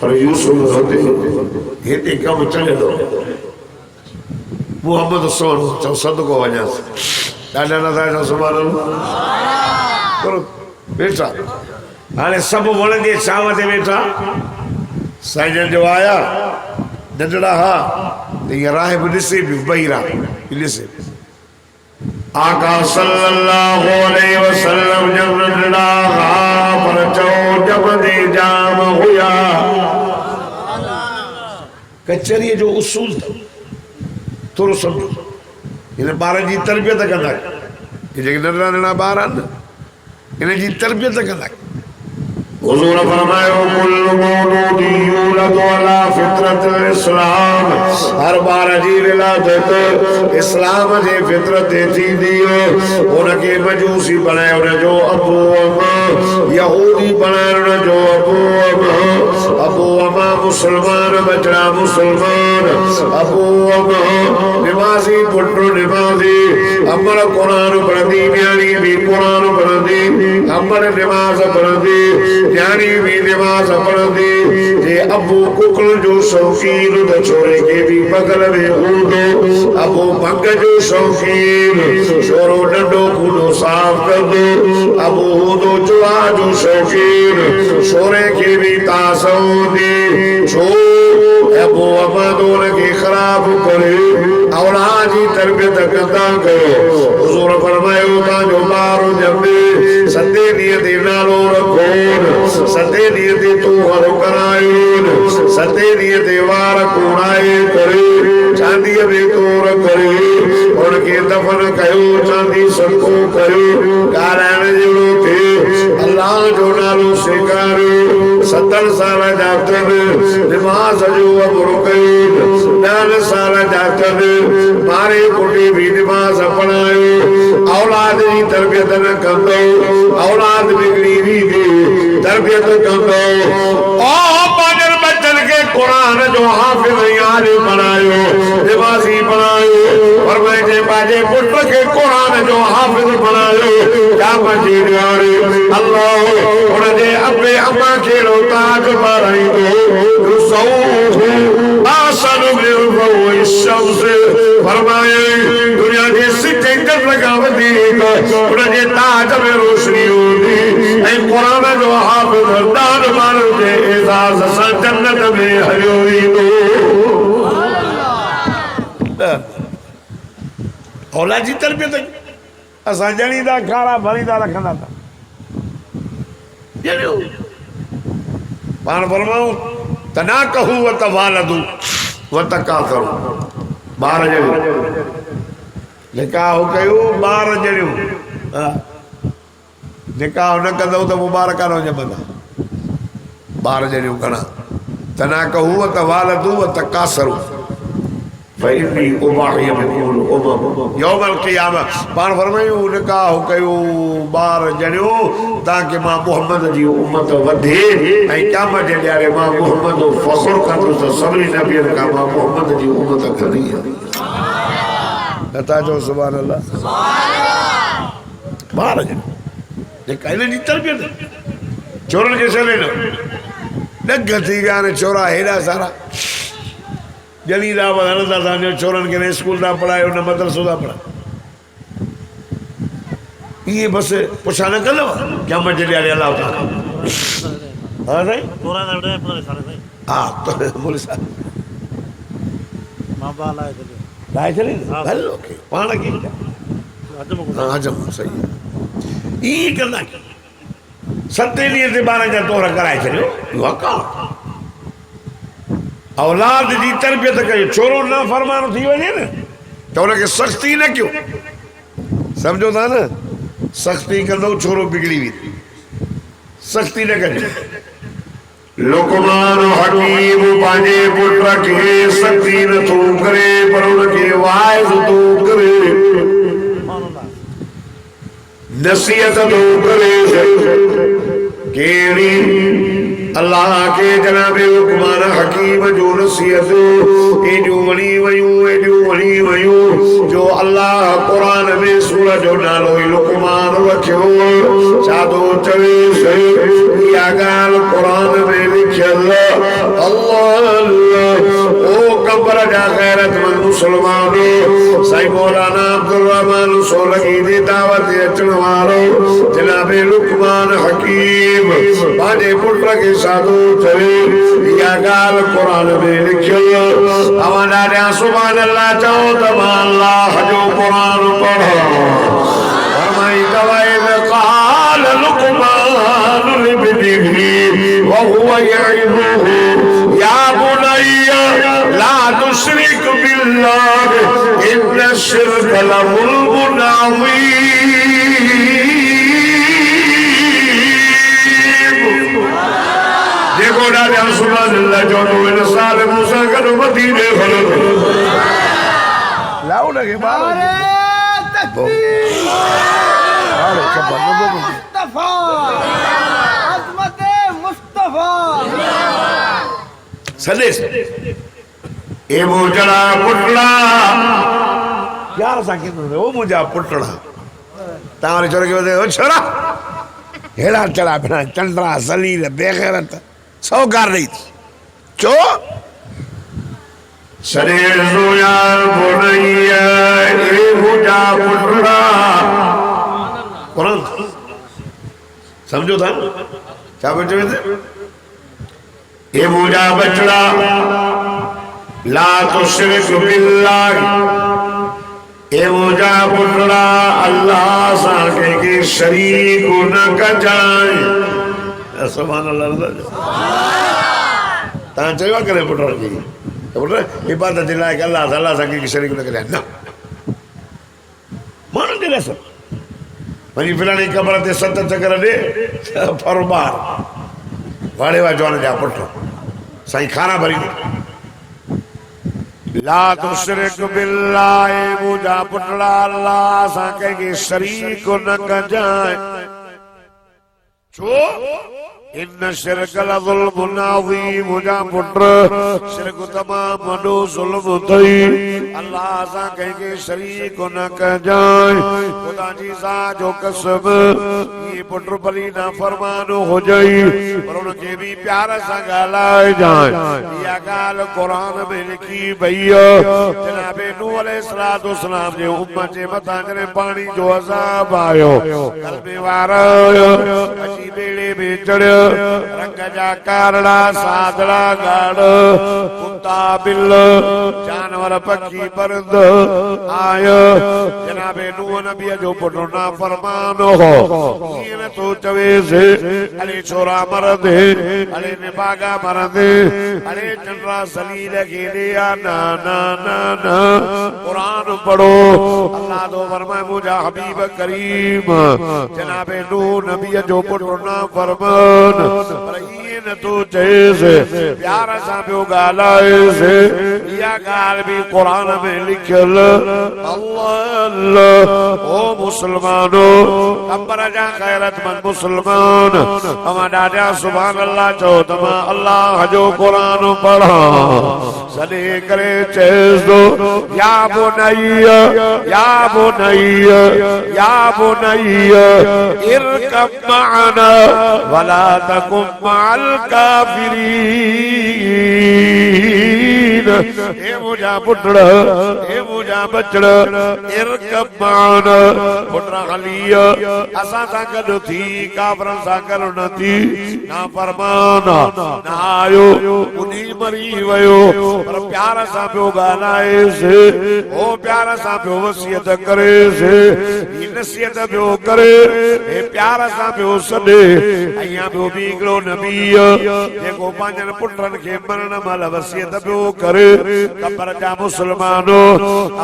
पर यूसुफ होते हिते कम चले दो मोहम्मद सोनो चो सदको वञा ॾाढा न था सुभाणे करो बेटा हाणे सभु वण जे छांव ते वेठा साईं जो आया नंढड़ा हा त हीअ राह बि ॾिसे पियो ॿई राह ॾिसे आका सल्लल्लाहु अलैहि वसल्लम जब नंढड़ा हा पर चओ जब दे जाम हुया कचहरीअ जो उसूल थोरो सम्झो हिन ॿारनि जी तरबियत कंदा हे जेके नंढड़ा नंढड़ा ॿार आहिनि न हिन जी तरबियत कंदा हुज़ूर फरमायो कुल्लु मौलूदी यूलदु अला फितरतिल इस्लाम हर ॿार जी विलादत इस्लाम जे फितरत ते थींदी उनखे मजूसी बणाए उनजो अबू अमा यहूदी बणाए उनजो अबू अमा मुसलमान बचड़ा मुसलमान अबू अमा निमाज़ी पुटु निमाज़ी अमर क़ुरान पढ़ंदी न्याणी भी क़ुरान पढ़ंदी अमर निमाज़ पढ़ंदी न्याणी भी निमाज़ पढ़ंदी जे अबू कुकल जो शौकीन त छोरे के भी बगल में हूंदो अबू भंग जो शौकीन छोरो नंढो कूड़ो साफ़ कंदो अबू हूंदो चुआ जो शौकीन छोरे के भी तास हूंदी छो अबू अमादो उनखे ख़राब करे औलाद जी तरबियत कंदा कयो हुज़ूर फरमायो तव्हांजो ॿार ॼमे सते ॾींहं ते नालो रखो सते ॾींहं ते तूं हर करायो सते ॾींहं ते वार कोड़ाए करे चांदीअ में तोर करे उनखे दफ़न कयो चांदी सदको कयो ॻाल्हाइण जहिड़ो थिए अल्लाह जो नालो सेखारियो 70 साल जा अथनि निमाज़ जो अमर कयो 9 साल जा अथनि ॿारे पुटे भी निमाज़ पढ़ायो औलाद जी तरबियत न कंदो औलाद बिगड़ी वेंदी तरबियत कंदो ओ पंहिंजनि बच्चनि खे क़ुरान जो हाफ़िज़ याद बणायो निमाज़ी बणायो फरमाइजे पंहिंजे पुट खे क़ुरान जो हाफ़िज़ बणायो जाम जी ॾियारे अल्लाह हुनजे अबे अमा खे ताज पाराईंदो रुसऊहु आसन में शम्स फरमाए दुनिया जे सिटे लगा वधीक हुनजे ताज में रोशनी हूंदी ऐं क़ुरान जो हाफ़िज़ दान माण्हू जे एज़ाज़ सां जन्नत में हलियो वेंदो औलाद जी तरबियत असां ॼणींदा खारा भरींदा रखंदा था पाण फरमाऊं तना कहू व तवालदू व तकासरू ॿार ॼणियूं निकाह कयो ॿार ॼणियूं निकाह न कंदव त पोइ ॿार कान ॼमंदा ॿार ॼणियूं घणा तना कहू व तवालदू व तकासरू फइनी उबाही बिकुल यौमल क़ियामा पाण फरमायूं निकाह कयो ॿार ॼणियो ताकि मां मोहम्मद जी उम्मत वधे ऐं क़यामत जे ॾियारे मां मोहम्मद जो फ़ख्र कंदुसि सभिनी नबियनि खां मां मोहम्मद जी उम्मत खणी नथा चओ सुभाणे अल्लाह ॿार ॼणियो जेका हिन जी तरबियत चोरनि खे छॾे न ॾग थी विया आहिनि छोरा हेॾा सारा ॼणींदा हलंदा था छोरनि खे न स्कूल था पढ़ायो न मदरसो था पढ़ायो इहे बसि पुछा न कंदव क़यामत जे ॾियारे अलाह ताला हा साईं हा बोले साहब लाइ छॾे हल ओके पाण खे हजम सही ईअं कंदा 7 ॾींहं ते ॿारनि जा तोर कराए छॾियो इहो हक़ औलाद जी तरबियत कयो छोरो न फरमानो थी वञे न त हुनखे सख़्ती न कयो सम्झो था न सख़्ती कंदो छोरो बिगड़ी वेंदी सख़्ती न कजो लुक़मान हकीम पंहिंजे पुट खे सख़्ती नथो करे पर हुनखे वाइज़ थो करे नसीहत थो करे कहिड़ी अल्लाह के जनाब लुक़मान हकीम जो नसीहत एडियूं वणी वयूं जो अल्लाह कुरान में सूरत जो नालो लुकमान रखियो सादो चवेस या गाल कुरान में लिखियल अल्लाह ओ कबर जा गैरतमंद मुसलमान साईं मौलाना अब्दुल रहमान सोलगी दी दावत अचण वारो जनाबे लुकमान हकीम बाजे पुत्र के साधु चवे या गाल कुरान में लिखियल अवाना दा सुभान अल्लाह चओ त अल्लाह जो कुरान पढ़ो फरमाई दवाए में क़ाल लुकमान लिबनिही व हुवा यइज़ुहु या बुनय्या ला तुश्रिक बिल्लाह इन्न शिर्क लज़ुल्मुन अज़ीम। देखो डाले सुभान अल्लाह जो तो इन साल मूसा करो मदीने खलो लाओ लगे बाबा मुस्तफा अज़मत मुस्तफा सदेश ए मुजड़ा पुटड़ा यार साकी ओ मुजा पुटड़ा तारे छोरे के ओ छोरा हेड़ा चला बिना चंद्रा सलील बेगैरत सौकार नहीं चो शरीर यार बोलैया ए मुजा पुटड़ा कुरान समझो था क्या बच्चे थे ये मुजा बचड़ा ला तुश्रिक बिल्लाह ये मुजा पुटड़ा अल्लाह साके की शरीक न कजाए सुभान अल्लाह ता चवा करे पुटड़ा जी पुटड़ा इबादत लायक अल्लाह अल्लाह साके की शरीक न कजाए ना मान दे सब वही फिलानी कबर ते 7 चक्कर दे फरमार वाड़े वा जवान जा पुटो साईं खाना भरी ला तुश्रिक बिल्लाह मुजा पुटड़ा अल्लाह साके की शरीक न कजाए छो इन शिरक लज़ुल्मुन अज़ीम मुजा पुत्र शिरक तमाम वॾो ज़ुल्म थई अल्लाह साके की शरीक न कजाए खुदा जी सा जो कसम ये पुत्र भली ना फरमानो हो जाई पर उनके भी प्यार सा गालाए जाए या गाल कुरान में लिखी भैया जनाबे नूह अलैहिस्सलातु वस्सलाम जे उम्मत जे मथा जने पानी जो अज़ाब आयो कल्बे वारा अची बेड़े में चढ़ियो रंग जा कारड़ा सादड़ा गाड़ कुत्ता बिल जानवर पक्षी परिंद आयो जनाबे नूह नबी जो पुटो ना फरमानो हो कीन तो चवे से अरे छोरा मरदे अरे निभागा मरदे अरे चंद्रा सलील खेलिया ना ना ना ना कुरान पढ़ो अल्लाह तो फरमाए मुझा हबीब करीम जनाबे नूह नबी जो पुटो ना फरमान पर ये न तो जैसे प्यार सा पियो गालाए से या गाल भी कुरान में लिखल अल्लाह अल्लाह ओ मुसलमानो कबर जा गैरतमंद मुसलमान हमारा जा सुभान अल्लाह चो तमा अल्लाह जो कुरान पढ़ा सदे करे चेस दो या बुनैया या बुनैया या बुनैया इरकब माना वला तकुम माल काफिरीन ए मुझा पुटड़ा ए मुझा बचड़ा इरकब माना पुटड़ा हलिया असा सा गड थी काफरन सा गड न थी ना फरमाना ना आयो उनी मरी वयो पर प्यार सा पियो गालाए से ओ प्यार सा पियो वसियत करे से ई नसीहत पियो करे ए प्यार सा पियो सदे अया पियो भी हिकिड़ो नबी जेको पंहिंजनि पुटनि खे मरण महिल वसियत पियो करे कबर जा मुसलमानो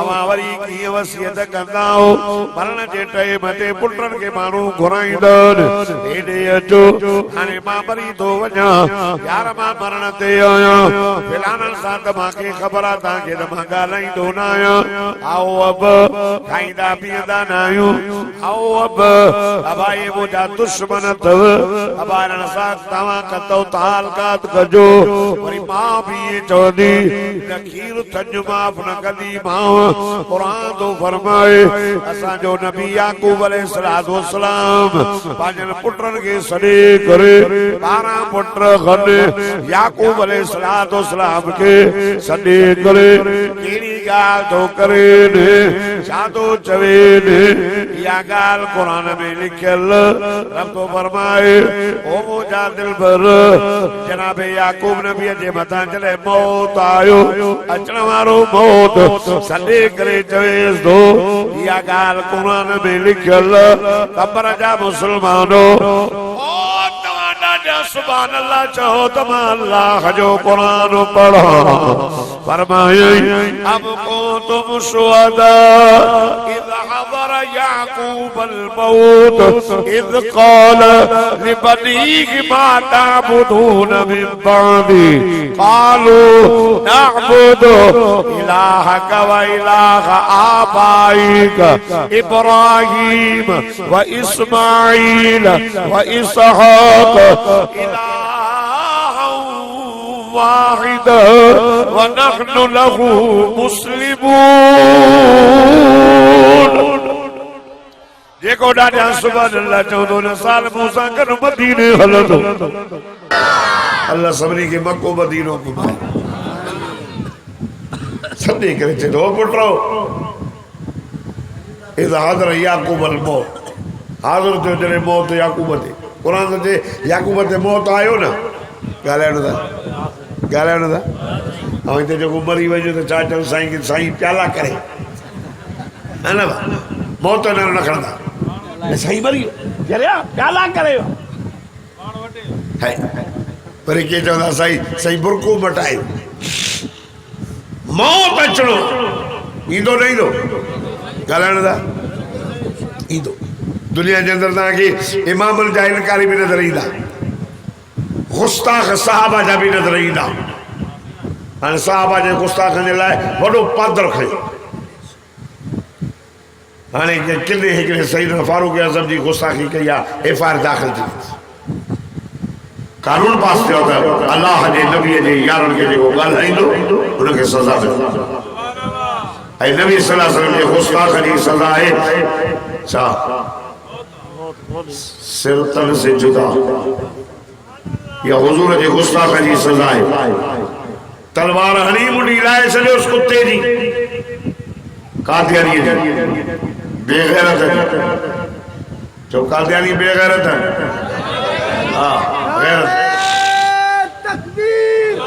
अवां वरी कीअं वसियत कंदा हो मरण जे टाइम ते पुटनि खे माण्हू घुराईंदा हेॾे अचो हाणे मां मरी तो वञा यार मां मरण ते आया फिलानन सां त मांखे ख़बर आहे तव्हांखे त मां ॻाल्हाईंदो न आहियां आओ अब खाईंदा पीअंदा न आहियूं आओ अब अबाए मुंहिंजा दुश्मन अथव अबारनि सां तव्हां कतो तालकात कजो वरी मां बि इहे चवंदी खीर थञ माफ़ न कंदी मां क़ुरान तो फरमाए असांजो नबी याकूब अलैहिस्सलाम पंहिंजनि पुटनि खे सॾे करे 12 पुट खन याकूब अलैहिस्सलाम खे सॾे करे कहिड़ी ॻाल्हि थो करे छा थो चवे इहा ॻाल्हि क़ुरान में लिखियल रब तो फरमाए ओ मुंहिंजा दिलबर जनाब याकूब नबीअ जे मथां जॾहिं मौत आयो अचण वारो मौत सॾे करे चवेसि थो इहा ॻाल्हि क़ुरान में लिखियल ख़बर जा मुस्लमानो सुभान अल्लाह चाहो तो मैं अल्लाह जो कुरान पढ़ा फरमाए अब को तुम शुहदा इज़ हज़र याकूब अल मौत इज़ क़ाल लिबनीहि मा ताबुदून मिन बादी क़ालू नअबुदु इलाहक व इलाह आबाइक इब्राहीम व इस्माईल व इसहाक वाहिद वनहनु लहू मुस्लिमून जेको ॾाढा सुभान अल्लाह चवंदो न साल मूंसां गॾु मदीने हलंदो अल्लाह सभिनी खे मको मदीनो घुमाए सॾे करे चवंदो पुटो इज़ हज़र याकूब अल मौत हाज़िर थियो जॾहिं मौत याकूब ते कुरान ते याकूब ते मौत आयो न ॻाल्हाइणो था ऐं हिते जेको मरी वञो त छा चऊं साईं खे साईं प्याला करे है न मौत न खणंदा साईं मरी प्याला करे वरी के चवंदा साईं बुरको मटायो मौत अचणो ईंदो न ईंदो ॻाल्हाइणो था ईंदो दुनिया के अंदर तव्हांखे इमामनि जा इनकारी भी नज़र ईंदा गुस्ताख साहबा जा भी नज़र ईंदा हाणे साहबा जे गुस्ताखनि जे लाइ वॾो पादर खयो हाणे किले हिकिड़े सईदना फारूक आज़म जी गुस्ताखी कई आहे एफआईआर दाख़िल थी कानून पास थियो त अल्लाह जे नबीअ जे यारनि खे जेको ॻाल्हाईंदो उनखे सज़ा मिलंदी ऐं नबी सल्लल्लाहु अलैहि वसल्लम जे गुस्ताख जी सज़ा आहे छा सिरतन से जुदा या हुजूर जे गुस्ताख जी सज़ा है तलवार हणी मुंडी लाए छॾियो उस कुत्ते जी कादियानी जी बेगैरत जो कादियानी बेगैरत है हां गैरत तकबीर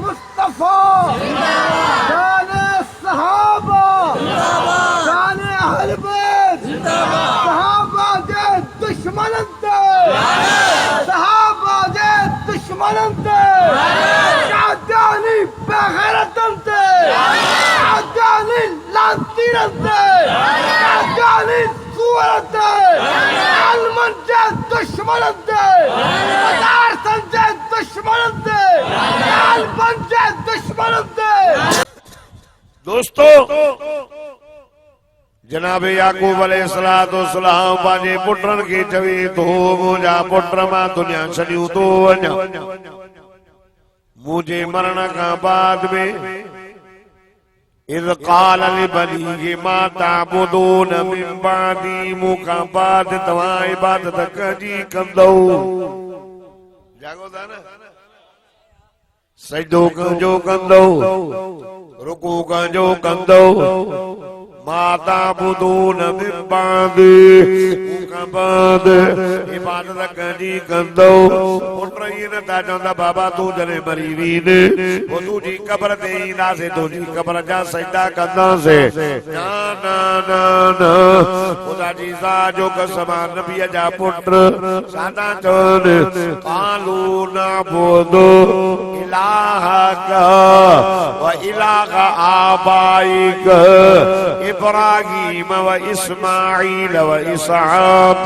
मुस्तफा शान सहाबा शान अहले बैत सहाबा के दुश्मनन ते सहाबा के दुश्मनन ते शादानी बेगैरतन ते शादानी लांतीरन ते शादानी सूरत ते अलमन के दुश्मनन ते पदार्थन के दुश्मनन ते अलमन के दुश्मनन ते दोस्तों जनाब याकूब अलैहिस्सलाम पंहिंजे पुटनि खे चवे थो मुंहिंजा पुट मां दुनिया छॾियूं थो वञा मुंहिंजे मरण खां बाद में इज़ क़ाल लिबनीहि मा ताबुदून मिन बादी मूंखां बाद तव्हां इबादत कंहिंजी कंदो जागो था न सजदो कंहिंजो कंदो रुकू कंहिंजो कंदो माता बुदून मिन बादी मूंखां बाद इबादत कंहिंजी कंदो पुट रही न ता चंदा बाबा तू जने मरी वीन वो तुझी कब्र ते ईंदा से तुझी कब्र जा सजदा कंदा से ना ना ना ना खुदा जी सा जो कसम नबी जा पुत्र सादा चोन कालू ना बोदो इलाहा व इलाहा आबाइक इब्राहीम व इस्माइल व इसहाक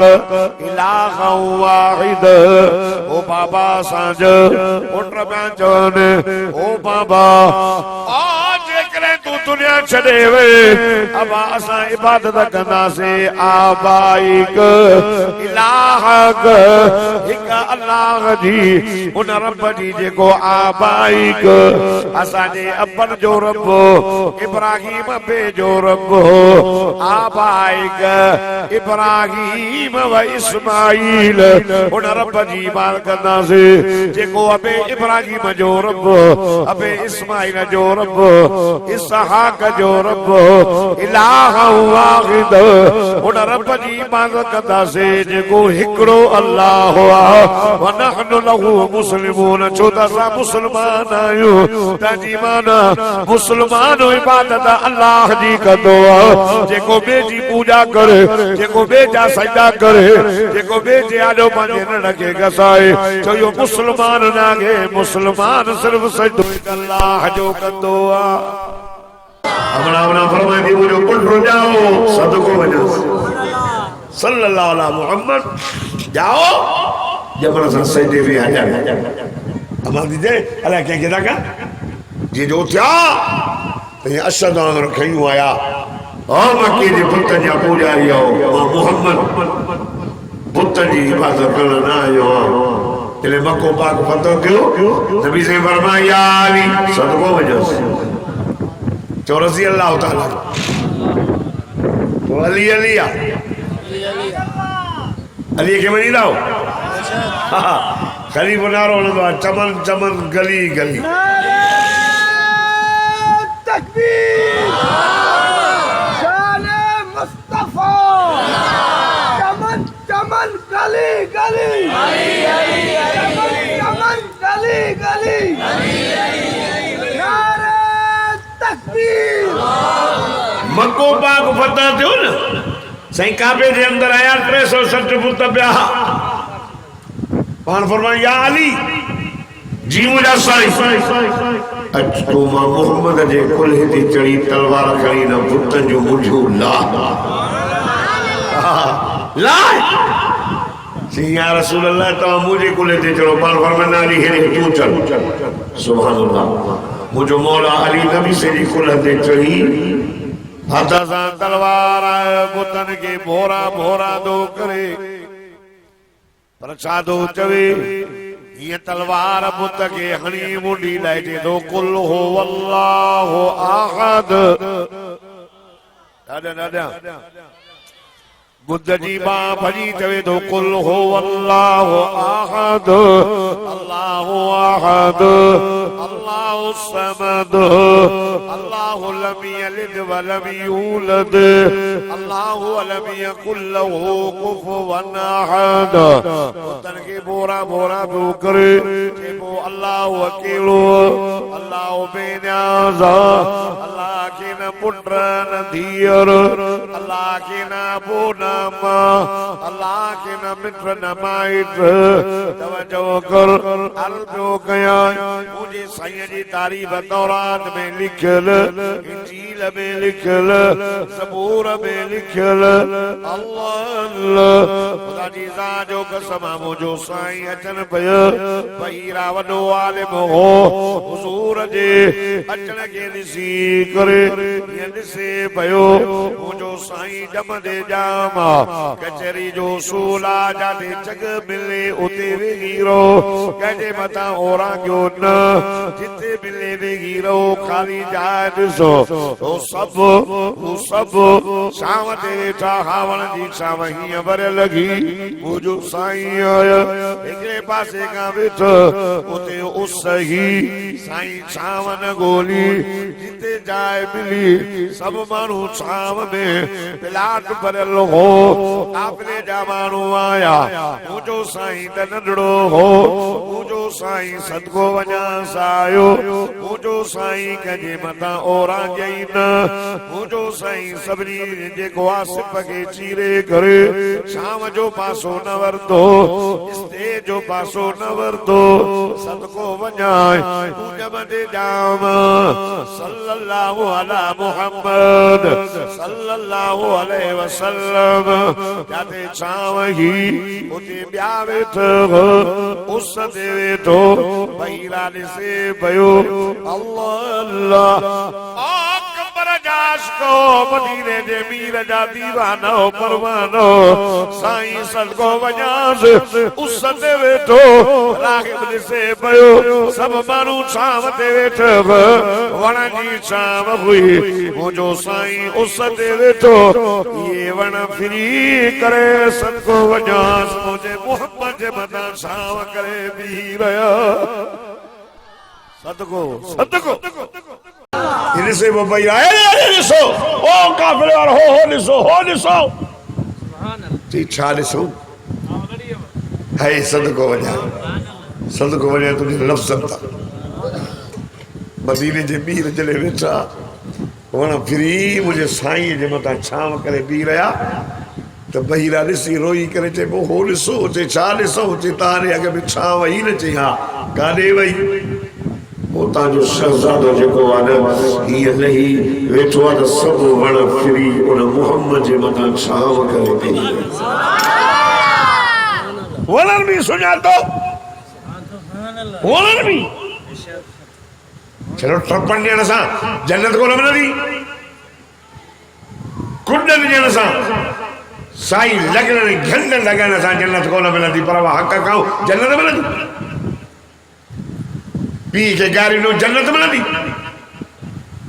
इलाहा वाहिद ओ बाबा सांझ पुत्र चवन ओ बाबा आज करे तू दुनिया छड़े वे अब असां इबादत कंदासे आबाइक इलाहक हिक अल्लाह जी उन रब जी जेको आबाइक असांजे अब्बन जो रब इब्राहीम बे जो रब आबाइक इब्राहीम व इस्माइल उन रब जी इबादत कंदासे जेको अबे इब्राहीम जो रब अबे इस्माइल जो रब इसहाक जो रब इलाह वाहिद उन रब जी इबादत कंदासे जेको हिकड़ो अल्लाह हुआ व नहनु लहू मुस्लिमून छो त असां मुस्लमान आहियूं ताजी माना मुस्लमान इबादत अल्लाह जी कंदो आहे जेको ॿिए जी पूजा करे जेको ॿिए जा सजदा करे जेको ॿिए जे आॾो पंहिंजे नड़ खे घसाए छो इहो मुस्लमान नागे मुस्लमान सिर्फ सजदो अल्लाह जो कंदो आहे अपना अपना फरमाए दी मुझे पुट रो जाओ सदको वजो सल्लल्लाहु अलैहि मोहम्मद जाओ जबरदस्त सजदे भी आ जाए अमल दीजिए अल्लाह क्या कहता का जी जो क्या तो ये अशद रखियो आया और मक्के जे पुत जा पुजारी हो मोहम्मद पुत जी इबादत करना ना आयो तेरे मक्को पाक फतो क्यों नबी से फरमाया अली सदको वजो तो रजी अल्लाह ताला तो अली अलिया अली के मनी लाओ खलीफ नारो न चमन चमन गली गली तकबीर शान मुस्तफा चमन चमन गली गली चमन गली गली नारे तकबीर मक्को पाक फतह थियो न सही काबे जे अंदर आया 360 फुट पिया पान फरमाया या अली जी मुझा साईं अच तो मां मोहम्मद जे कुल्हे ते चढ़ी तलवार खणी न पुतन जो मुझो ला ला सी या रसूल अल्लाह तो मुझे कुल्हे ते चढ़ो पान फरमाया अली हेरे तू चल सुभान अल्लाह मुझो मौला अली नबी से जी कुल्हे ते चढ़ी हथ सां तलवार पुतन के भोरा भोरा दो करे पर छादो चवे ये तलवार पुत के हणी मुंडी लाइटे दो कुल हो अल्लाहु अहद दादा दादा बुद्ध जी बा भजी चवे दो कुल हो अल्लाहु अहद अल्लाहु अहद अल्लाहु समद अल्लाहु लम यलिद व लम यूलद अल्लाहु लम यकुल लहू कुफुवन अहद पुतन के बोरा बोरा दो करे वो अल्लाह अकेलो अल्लाह बेनियाज अल्लाह के न पुत्र न धीअर अल्लाह के न बोना अल्लाह के न मित्र न माइट तवज्जो कर अर्जो कया मुझे साईं जी तारीफ तौरात में लिखल इंजील में लिखल ज़बूर में लिखल अल्लाह अल्लाह खुदा जी सा जो कसम मुझो साईं अचन पय भईरा वडो आलिम हो हुजूर जे अचन के ॾिसी करे ये ॾिसे पयो मुझो साईं जम दे जाम कचहरी जो सूला जाते जग मिले उते वेगीरो कजे मता ओरा क्यों न जिते मिले वेगीरो खाली जाए ॾिसो तो सब शाम ते वेठा हावण जी शाम हीअं वर लगी मुझो साईं आया हिकिड़े पासे खां वेठो उते उस ही साईं शाम न गोली जिते जाए मिली सब मानू छाव में पिलाट भरल हो आपने जा मानू आया मुझो साईं त नंढड़ो हो मुझो साईं सदको वञा सायो मुझो साईं कंहिंजे मथां ओरा ॼई न मुझो साईं सभिनी जेको आसिफ खे चीरे करे शाम जो पासो न वरतो स्ते जो पासो न वरतो सदको वञाए तूं ॼमंदे जाम सल्लल्लाहु अला मुहम्मद सल्लल्लाहु अलैहि वसल्लम जाते छाव ही उते ॿिया वेठो उस ते वेठो बहिरा ॾिसे पियो अल्लाह अल्लाह को मदीने जे मीर जा दीवानो परवानो साईं सदको वञास उस ते वेठो रागिब ॾिसे पियो सब माण्हू छांव ते वेठो वण जी छांव हुई मुंहिंजो साईं उस ते वेठो ये वण फिरी करे सदको वञास मुंहिंजे मोहम्मद जे मथां छांव करे बीह रहिया सदको सदको इनसे वो भाई आए ॾिसो ओ काफ़िले वारो हो ॾिसो जी छा ॾिसो है सदको वञा तुंहिंजे लफ़्ज़नि तां मदीने जे मीर जले वेठा वण फिरी मुंहिंजे साईं जे मथां छांव करे बीह रहिया त बहिरा ॾिसी रोई करे चए पोइ हो ॾिसो चए छा ॾिसो चए तव्हांजे अॻ में छांव ई न चई हा काॾे वई जो शहजादो जेको आहे न हीअ लही वेठो आहे त सभु वण फिरी उन मुहम्मद जे मथां छांव करे बीह वणनि बि सुञातो वणनि बि चलो टपण ॾियण सां जन्नत कोन मिलंदी कुंड ॾियण सां साई लॻण घंड लॻण सां जन्नत कोन मिलंदी पर हक़ खां जन्नत मिलंदी पी के गारी नो जन्नत मिलंदी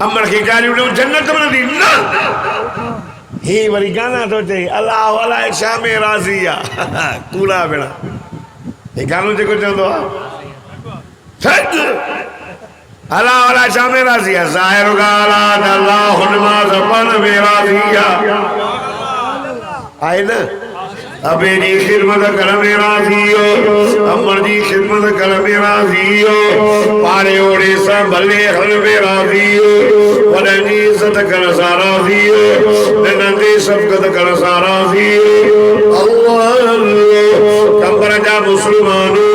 अमर के गारी नो जन्नत मिलंदी न हे वरी गाना तो चई अल्लाह वाला शाम राज़िया कूड़ा बेड़ा हे गानो जेको चवंदो आहे सच अल्लाह वाला शाम राज़िया ज़ाहिर गाला अल्लाह नमाज़ पढ़ में राज़िया आहे न अबे जी खिदमत कर में राज़ी हो अमर जी खिदमत कर में राज़ी हो पारे ओड़े सा भले हल में राज़ी हो वॾनि जी इज़त कर सां राज़ी हो नंढनि जी शफ़क़त कर सां राज़ी हो अल्लाह कंबर जा मुस्लमानो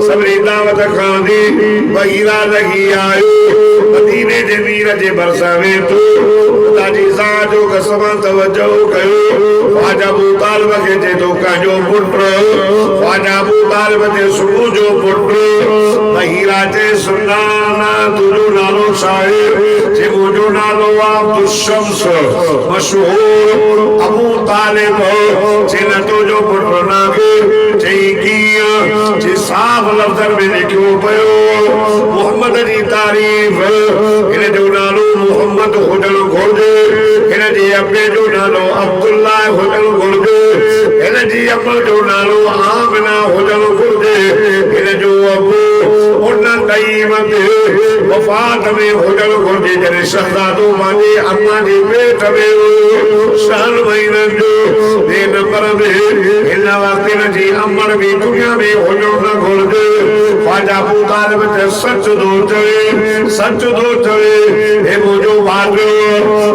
सभिनी दावत खाधी बहिरा लॻी आयो मदीने जे मीर जे भरिसां वेठो ताजी ज़ात जो कसम तवजो कयो ख्वाजा अबू तालिब खे चए थो कंहिंजो पुटु ख्वाजा अबू तालिब ते सुबुह जो पुटु बहिरा चए सुल्ताना तुंहिंजो नालो छा आहे चए मुंहिंजो नालो आहे अब्दुशम्स मशहूर अबू तालिब चए न तुंहिंजो पुटु नाहे चई कीअं चए साफ़ लफ़्ज़नि में लिखियो पियो मुहम्मद जी तारीफ़ हिन जो नालो मुहम्मद हुजणु घुरिजे हिन जे अबे जो नालो अब्दुल्लाह हुजणु घुरिजे हिन जी अम्मा जो नालो आमिना हुजणु घुरिजे हिन जो अबू उन टाइम ते वफ़ात में हुजणु घुरिजे जॾहिं शहज़ादो पंहिंजे अम्मा जे पेट में शान महीननि जो ॿिए नंबर में हिन वक़्तु हिन जी अमर बि दुनिया में हुजणु न घुरिजे ख्वाजा अबू तालिब ते सच थो चवे हे मुंहिंजो भाॼो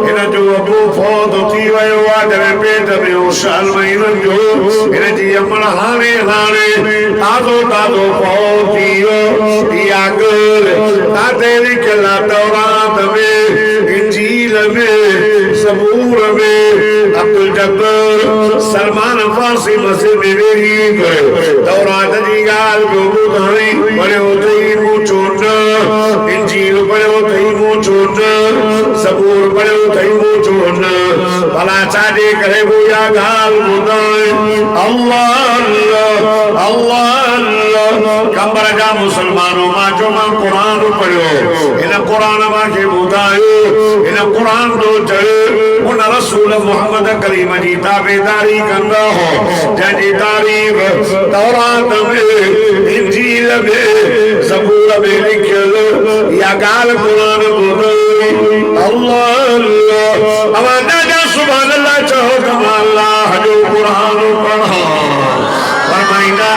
हिन जो अबू फौत थी वियो आहे जॾहिं पेट में शान महीननि जो हिन जी अमर हाणे ताज़ो फौत थी वियो इहा ॻाल्हि ताते लिखियल आहे तौरात में इंजील में ज़बूर में अब्दुल जब्बार सलमान फारसी मस्जिद में वेही करे तौरात जी ॻाल्हि पियो ॿुधाई पढ़ियो अथई मूं चोट इंजील पढ़ियो अथई मूं चोट ज़बूर पढ़ियो अथई मूं चोट भला छाजे करे पोइ इहा ॻाल्हि ॿुधाए अल्लाह अल्लाह कंबर जा मुसलमानो मां जो मां क़ुरान पढ़ियो हिन क़ुरान मूंखे ॿुधायो हिन क़ुरान थो चए उन रसूल मोहम्मद करीम जी ताबेदारी कंदा हो जंहिंजी तारीफ़ तौरात में इंजील में ज़बूर में लिखियल इहा ॻाल्हि क़ुरान ॿुधाई अल्लाह आवाज़ जा सुभान अल्लाह चाहो कमा अल्लाह जो कुरान पढ़ा फरमाइना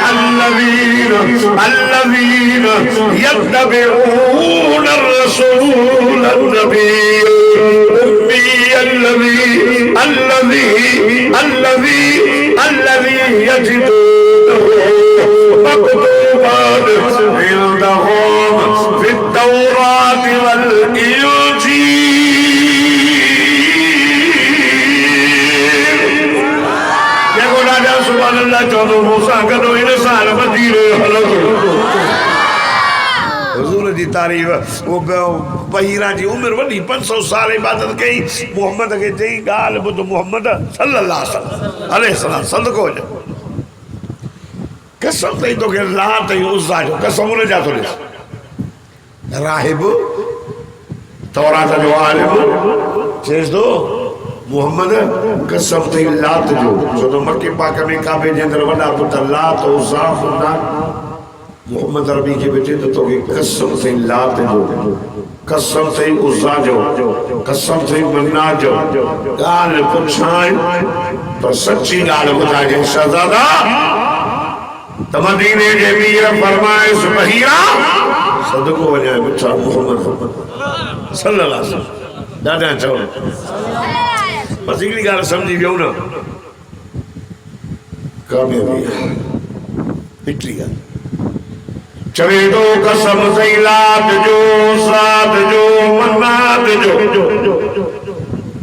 الذين يتبعون الرسول النبي الذي يجدونه مكتوبا عندهم في التوراة والإنجيل يقول هذا سبحان الله چودو موسیٰ کدو انسان مدینہ حلق حضور دی تعریف وہ بحیرہ جی عمر وڈی 500 سال عبادت کئی محمد کے جئی گال بدھ محمد صلی اللہ علیہ وسلم صدقو جا قسم تئی تو کہ لا تئی عزا جو قسم انہیں جا تو لے راہب تورات جو عالم چیز دو محمد قسم تئی لات جو تو مکی پاک میں کعبے جے اندر وڈا پتر لات عزا خدا محمد عربی کے بیٹے تو کہ قسم تئی لات جو قسم تئی عزا جو قسم تئی منا جو گال پچھائیں تو سچی گال بتا جائے شہزادہ تمدینے کے میر فرمائے سبحیرہ صدقو وجائے بچہ محمد صلی اللہ علیہ وسلم دادا چاہو بس اگلی گال سمجھی بھی ہوں نا کامیابی ہے اگلی گال چوے دو قسم سیلات جو سات جو منات جو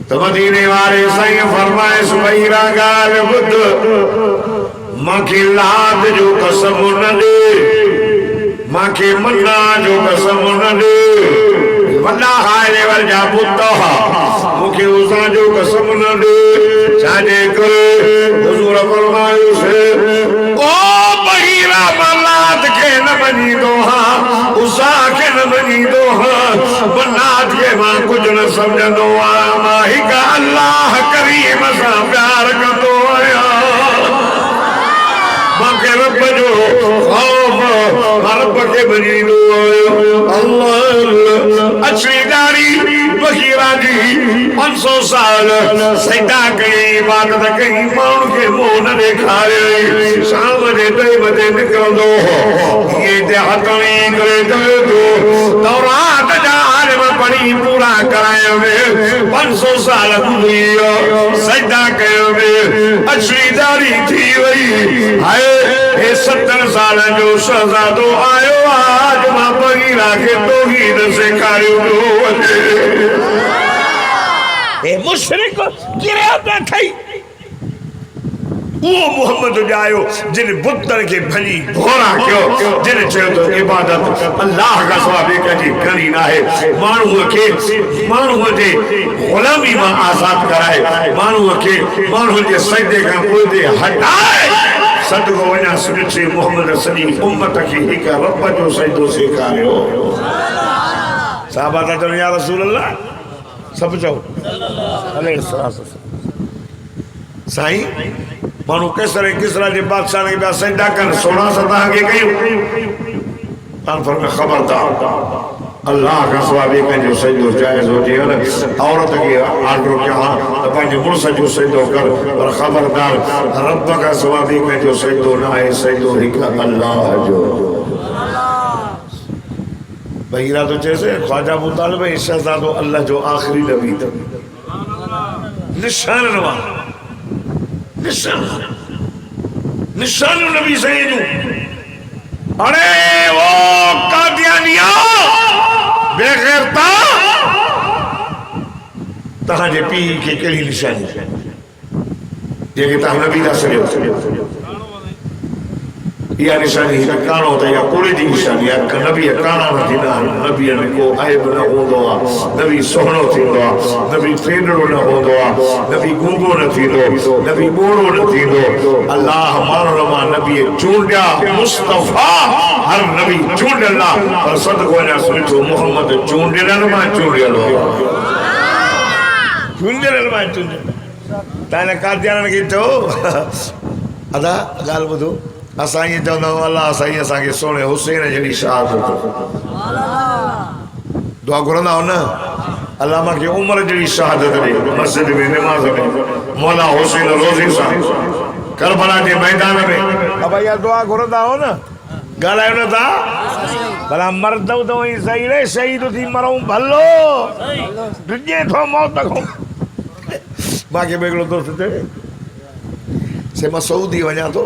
تمدینے والے سائیں فرمائے سبحیرہ گال بدھ ماں کی لات جو قسم نہ دے ماں کی منا جو قسم نہ دے وَلَّا حَائِلِ وَالْجَابُتَّهَا مُکھے عزا جو قسم نہ دے چاہے کرے حضور فرمائے اسے او بحیرہ ملات کے نہ بنی دوہا عزا کے نہ بنی دوہا منات کے ماں کچھ نہ سمجھ دوہا ماہی کا اللہ کریم سا پیار کا دوہا ماں کے رب جو خوف رب کے بنی دوہا اللہ اچھی داری بحیرہ جی 500 سال سیدہ کئی عبادت کئی ماؤں کے مون دیکھا رہے شام دے ٹائم دے نکل دو یہ دیہاتنی کرے دے دو تورات جا عالم پڑھی پورا کرائے ہوئے 500 سال گزری سیدہ کئی ہوئے اچھی داری تھی وہی آئے 70 سال جو شہزادو آئے آج ماں بحیرہ کے توحید سے کاریو دو اے مشرک گرے ہوتا تھائی وہ محمد جائیو جن بطر کے بھلی بھورا کیوں جن چاہو تو عبادت اللہ کا سوابے کا جی کری نہ ہے مانو کے غلامی ماں آزاد کرائے مانو کے سجدے کا قلدے ہٹائے صدقو وجہ سنچے محمد صلی امت کی ایک رب جو سجدو سے کارے ہو صحابہ تا یا رسول اللہ سب چاہو علیہ السلام سائیں مانو کس طرح جی بادشاہ نے بیا سجدہ کر 16 سطح کے کہیں تان فرمے خبردار اللہ کا ثواب یہ کہ جو سجدو جائز ہو جائے عورت کی آرڈر کیا اپنے مرسا جو سجدو کر اور خبردار رب کا ثواب یہ کہ جو سجدو نہ ہے سجدو ہی کا اللہ جو بحیرہ تو جیسے خواجہ ابو طالب ہے شہزادو اللہ جو آخری نبی تھا نشان نوا نشان نبی سے جو ارے وہ قادیانیہ بے غیرتا تہاں جے پی کے کلی نشانی یہ کہ تہاں نبی دا سرے یا نشانی ہی کانو ہوتا یا کوڑی دی نشانی یا نبی کانا نہ دینا نبی نے کو عیب نہ ہو دوا نبی سہنو تھی دوا نبی فیڈرو نہ ہو دوا نبی گونگو نہ تھی دو نبی بورو نہ تھی دو اللہ مانو نما نبی چونڈیا مصطفیٰ ہر نبی چونڈ اللہ اور صدقو نے سنچو محمد چونڈیا نما چونڈیا لو چونڈیا نما چونڈیا تائنے قادیانہ کی تو ادا گال بدو اسائیں چاہتا ہوں اللہ اسائیں اساں کے سونے حسین جڑی شہادت دعا کرنا ہو نا अल्लामा की उम्र जड़ी शहादत दी मस्जिद में नमाज में मौला हुसैन रोज़ी साहब करबला के मैदान में अब यार दुआ घुरंदा हो न गालायो न था भला मरदो तो ही सही रे शहीद थी मरूं भलो दुजे थो मौत को बाकी बेगलो दोस्त थे से मां सऊदी वञा तो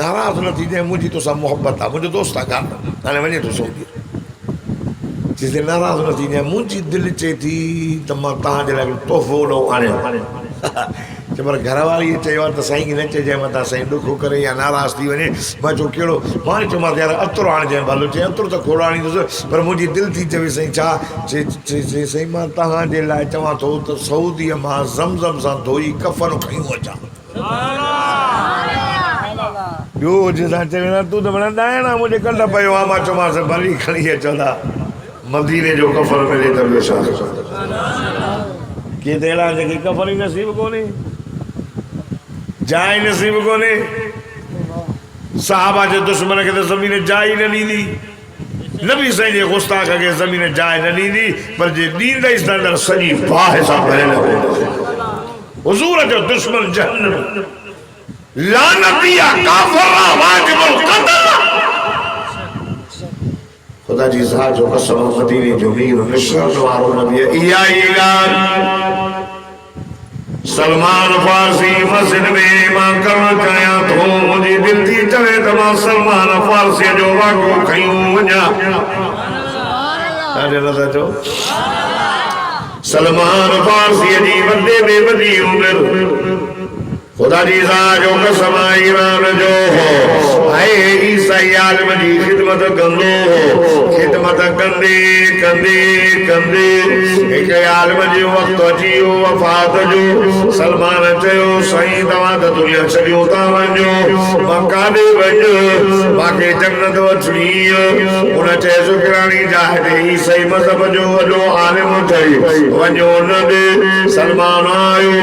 नाराज़ न थी जाए मुंहिंजी तोसां मोहब्बत आहे मुंहिंजो दोस्त आहे कान हाणे वञे थो सऊदी जिते नाराज़ न थी जाए मुंहिंजी दिलि चए थी त मां तव्हांजे लाइ तोहफ़ो न आणियां चए पर घरवारी चयो आहे त साईं खे न चइजांइ मथां साईं ॾुख करे या नाराज़ थी वञे मां चयो कहिड़ो मां चयोमांसि यार अतरो आणिजांइ भलो चई अतरो त खोड़ आणींदुसि पर मुंहिंजी दिलि थी चवे साईं छा चए साईं मां तव्हांजे लाइ चवां थो त सऊदीअ मां ज़मज़म सां धोई कफ़न खयूं अचां ॿियो जेसां चवे न तूं त वणंदा आहियां न मुंहिंजे कंड पियो आहे मां चयोमांसि भली खणी अचो था मदीने जो कफ़न मिले त ॿियो छा के त अहिड़ा जेके कफ़न ई नसीब कोन्हे जाइ नसीब कोन्हे साहबा जे दुश्मन खे त ज़मीन जाइ न ॾींदी नबी साईं जे गुस्ताख खे ज़मीन जाइ न ॾींदी पर जे ॾींदईसि त अंदरि सॼी बाहि सां भरियल हुज़ूर जो दुश्मन जहन्नम लानतिया काफ़िर वाजिबुल क़त्ल खुदा जी ज़ात जो कसम मदीने जो मीर निशान वारो नबी इहा ई ॻाल्हि सलमान फारसी मस्जिद में मां करण चाहियां थो मुंहिंजी दिलि थी चवे त मां सलमान फारसी जो वाक़ो खयूं वञा चओ सलमान फारसी जी वॾे में वॾी उमिरि खुदा जी ज़ात जो कसम ईरान जो हो ऐं ईसाई आलिम जी ख़िदमत कंदो हो ख़िदमत कंदे कंदे कंदे हिकु आलिम जो वक़्तु अची वियो वफ़ात जो सलमान चयो साईं तव्हां त दुनिया छॾियो था वञो मां काॾे वञो मूंखे जन्नत वठणी उन चयसि किराणी जाइ ते ईसाई मज़हब जो वॾो आलिम ठही वञो न ॾे सलमान आयो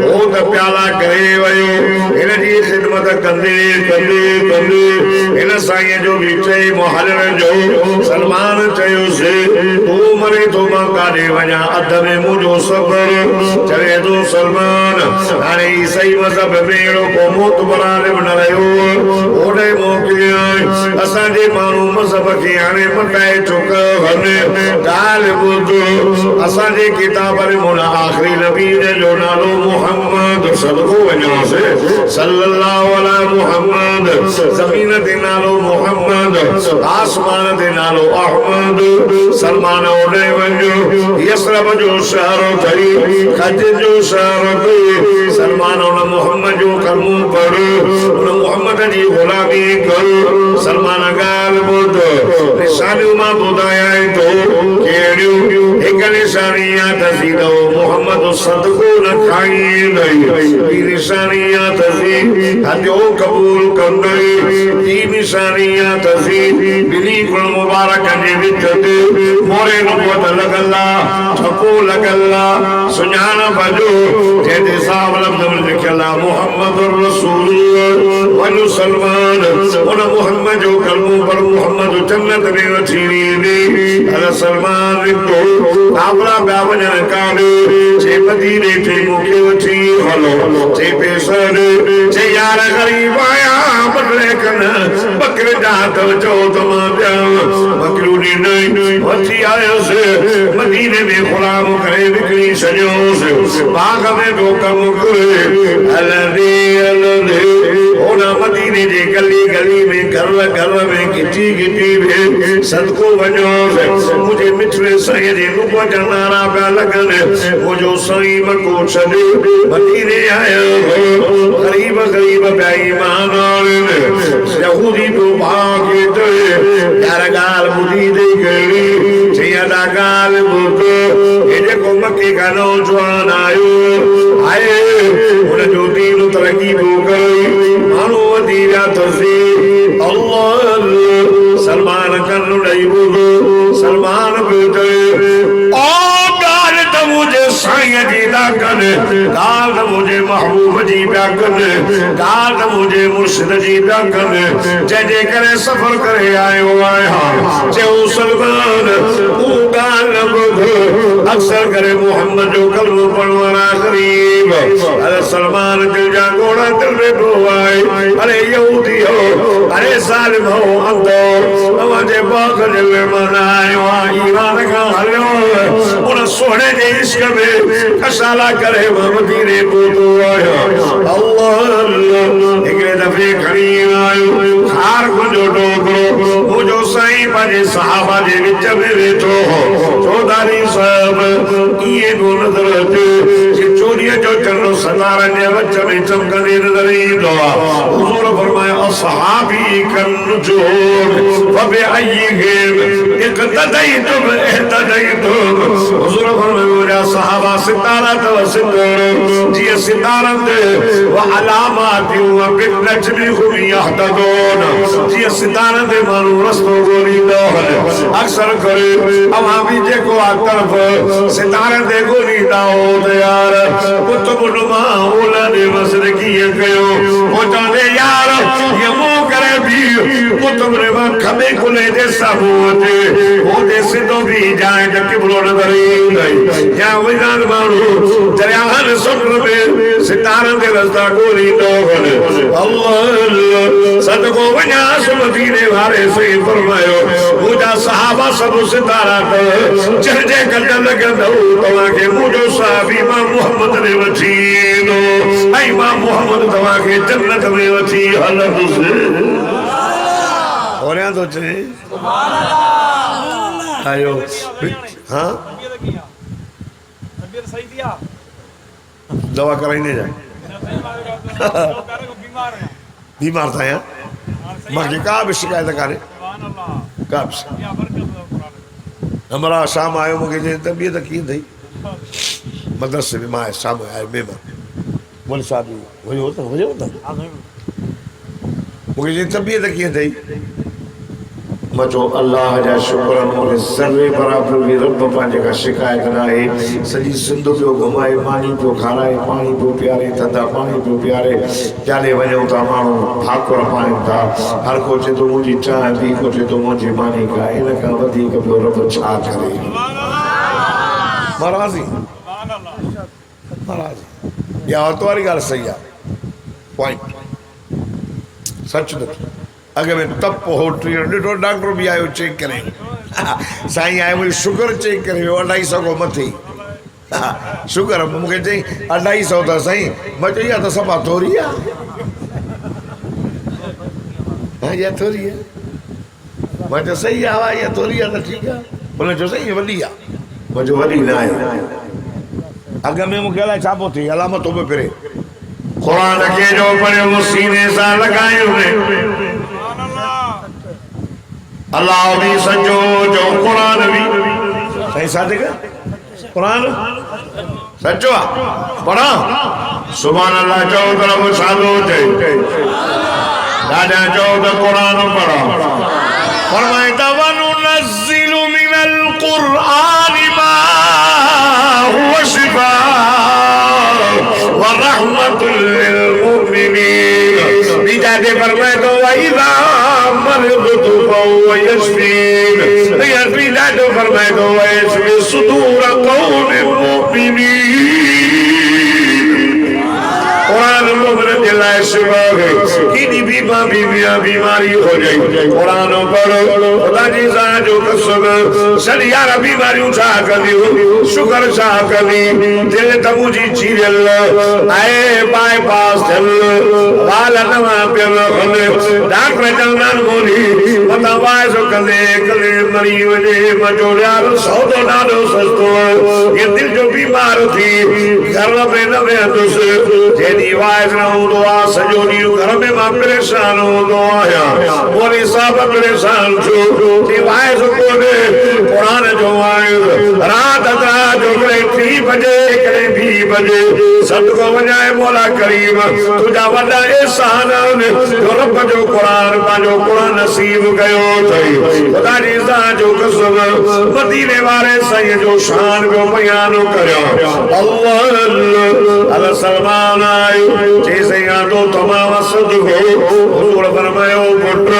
हो त प्याला करे इन जी ख़िदमत कंदे कंदे कंदे इन साईं जो बि चई मुहल्लनि जो सलमान चयोसि तूं मरे थो मां काॾे वञा अध में मुंहिंजो सफ़र चवे थो सलमान हाणे ईसाई मज़हब में अहिड़ो को मोतबरान बि न रहियो ओॾे मोकिलियो असांजे माण्हू मज़हब खे हाणे मटाए चुका आहिनि ॻाल्हि ॿुध असांजे किताबनि में आख़िरी नबी जो नालो मुहम्मद सदको वञो सल्लल्लाहु अलैहि मुहम्मद ज़मीन ते नालो मुहम्मद आसमान ते नालो अहमद सलमान ओॾे वञो यसरब जो शहर ठही हज जो शहर थी सलमान उन मोहम्मद जो कलमो पढ़ उन मोहम्मद जी ग़ुलामी कर सलमान ॻाल्हि ॿुध निशानियूं मां ॿुधायां थो कहिड़ियूं हिकु निशानी आहे त सीधो मोहम्मद सदको न खाईंदई ॿी निशानी हजो कबूल कंदई ॿी निशानी ॿिनी गुण मुबारक जे विच ते मोरे नुबुवत लॻल आहे छको लॻल आहे सुञाणप जो जंहिंते साफ़ लफ़्ज़ में लिखियल आहे मुहम्मद रसूल वञो सलमान उन मुहम्मद जो कलमो पर मुहम्मद जन्नत में वठी वेंदे अल सलमान निकितो आपला ॿिया वञनि काॾे जे मदीने ते मूंखे वठी हलो जे पेसर जे यार ग़रीब आया बदले कन बकरे जात चो त मां ॾियां बकरियूं ॾिनई वठी आयुसि मदीने में ग़ुलाम करे विकिणी छॾियोसि बाग़ में ॿियो कमु करे हलंदे हलंदे होन मदीने जे गली गली में घर घर में घिटी घिटी में सदको वञोसि मुंहिंजे मिठड़े साईं जे नुबुवत जा नारा पिया लॻनि मुंहिंजो साईं मको छॾे मदीने आयो गरीब गरीब पिया ईमान आणनि यहूदी तो भागे ते यार ॻाल्हि ॿुधी ॾेई गई चई अदा ॻाल्हि ॿुध हे जेको मके खां नौजवान आयो आहे हुनजो दीन तरक़ी थो करे माण्हू वधी विया अथसि अल्लाह सलमान कन ॾेई ॿुध सलमान पियो चए ओ ॻाल्हि त मुंहिंजे साईं जी कने गाल त मुझे महबूब जी पिया कने गाल त मुझे मुर्शिद जी पिया कने जंहिंजे करे सफ़र करे आयो आहियां चयो सलमान तूं गाल न ॿुध अक्सर करे मोहम्मद जो कलमो पढ़ण वारा ग़रीब अरे सलमान दिल जा घोड़ा दिल में ढो आए अरे यहूदी हो अरे ज़ालिम हो अंधो तव्हांजे बाग जे महिमान आयो आहियां ईरान खां हलियो उन सोने जे इश्क में कसाला करे मदीने पहुतो आहियां अल्लाह अल्लाह हिकिड़े दफ़े खणी आयो खार जो टोकरो मुंहिंजो साईं पंहिंजे सहाबा जे विच में वेठो हो चौधारी साहब इहे को नज़र अचे चोरीअ जो चंडो सतारनि जे विच में चमकंदे नज़र ईंदो आहे हुज़ूर फरमाया असहाबी कन्नुजूम फबिअय्यिहिम इक़्तदैतुम इह्तदैतुम हुज़ूर फरमाया मुंहिंजा सहाबा सितारा अथव सितारा जीअं सितारनि ते व अलामातियूं व बिनजमिहुम यहतदून जीअं सितारनि ते माण्हू रस्तो ॻोल्हींदा आहिनि अक्सर करे अवां बि जेको आहे तरफ़ सितारनि ते ॻोल्हींदा हो त यार कुतुब नुमा ओलह मसर कीअं कयो हो चवंदे यार ये मुंह करे भी कुतुब नुमा खबे खुले जे साम्हूं अचे होॾे सिधो बि जाए त किबलो नज़र ईंदई या विजान माण्हू दरियाहनि समुंड में सितारनि ते रस्ता ॻोल्हींदो वञे अल्लाह सदको वञासि मदीने वारे सही फरमायो मुंहिंजा सहाबा सभु सितारा अथव जंहिंजे गॾु लॻंदो तव्हांखे मुंहिंजो साहबी मां मोहम्मद ने वठी ईंदो ऐं मां मोहम्मद तव्हांखे जन्नत में वठी हलंदुसि और तो चए आयो हाँ दवा कराइने जाए बीमार था यहाँ मां का भी शिकायत करे का हमारा शाम आयो मुझे तबीयत कीअं थी मदरसे में मां शाम आयो मेहमान बोले साहब वही होता मुझे तबीयत कीअं थी मचो अल्लाह जा शुक्र मुझे सर्वे बराबर भी रब पांजे का शिकायत ना है सजी सिंध पियो घुमाए पानी पियो खाराए पानी पियो प्यारे थधा पानी पियो प्यारे जाने वञो था माण्हू ठाकुर पाइनि था हर को चए थो मुंहिंजी चांहि पी को चए थो मुंहिंजी मानी खाए इन खां वधीक ॿियो रब छा करे महाराजी महाराज या औरत वारी ॻाल्हि सही आहे पॉइंट सच नथी अगे में तप हो ॾिठो डॉक्टर भी आयो चेक करे साईं आयो मुझे शुगर चेक करे 250 को मथे शुगर मूंखे चई 250 था साईं मां चयो इहा त सफ़ा थोरी आहे हाँ इहा थोरी आहे मां चयो सही आहे इहा थोरी आहे त ठीकु आहे हुन चयो साईं वॾी आहे मां चयो वॾी न आहे अॻ में मूंखे अलाए छा पियो थिए अलामतों में फिरे क़ुरान खे जो पढ़ियो सीने सां लॻायो अल्लाह भी सजो जो कुरान भी सही सादिक कुरान सचो पढ़ा सुभान अल्लाह चो तरफ साधो थे दादा चो तो कुरान पढ़ा फरमाए वनुनज़्ज़िलु मिनल कुरआनि मा हुवा शिफाअ व रहमतुल लिल मुमिनीन बिजादे फरमाए तो वइज़ा मरिदतु फहुव यशफीन यशफी दादो फरमाए तो यशफी सुदूर कौमिन मुमिनीन कुरान मोमिन के लाए शिफा है किनी भी बीमारी हो जाए कुरान पढ़ो खुदा जी सां जो कसम सड़ी यार बीमारी उठा कदी शुगर छा कदी दिल तबू जी चीरल आए बाईपास थियल वाल नवा पियल डॉक्टर चवंदा बोली मता वाइस कंदे कले मरी वञे मजो यार सौदो ॾाढो सस्तो ये दिल जो बीमार थी घर में न वेंदुसि जेॾी वाइस न हूंदो आहे सॼो ॾींहुं घर में मां परेशान हूंदो आहियां मोरी साहब परेशान थियो वाइस कोन्हे कुरान जो वाइस रात जो करे 3 बजे कड़े भी बजे सदको वजाए मौला करीम तुझा वडा एहसान जो रब जो कुरान पांजो कुरान नसीब कयो थई खुदा जी ज़ात जो कसम मदीने वाले सही जो शान को बयान करियो अल्लाह अल्लाह सलमान आयो जैसे यादो तमाम सदको हुजूर फरमायो पुत्र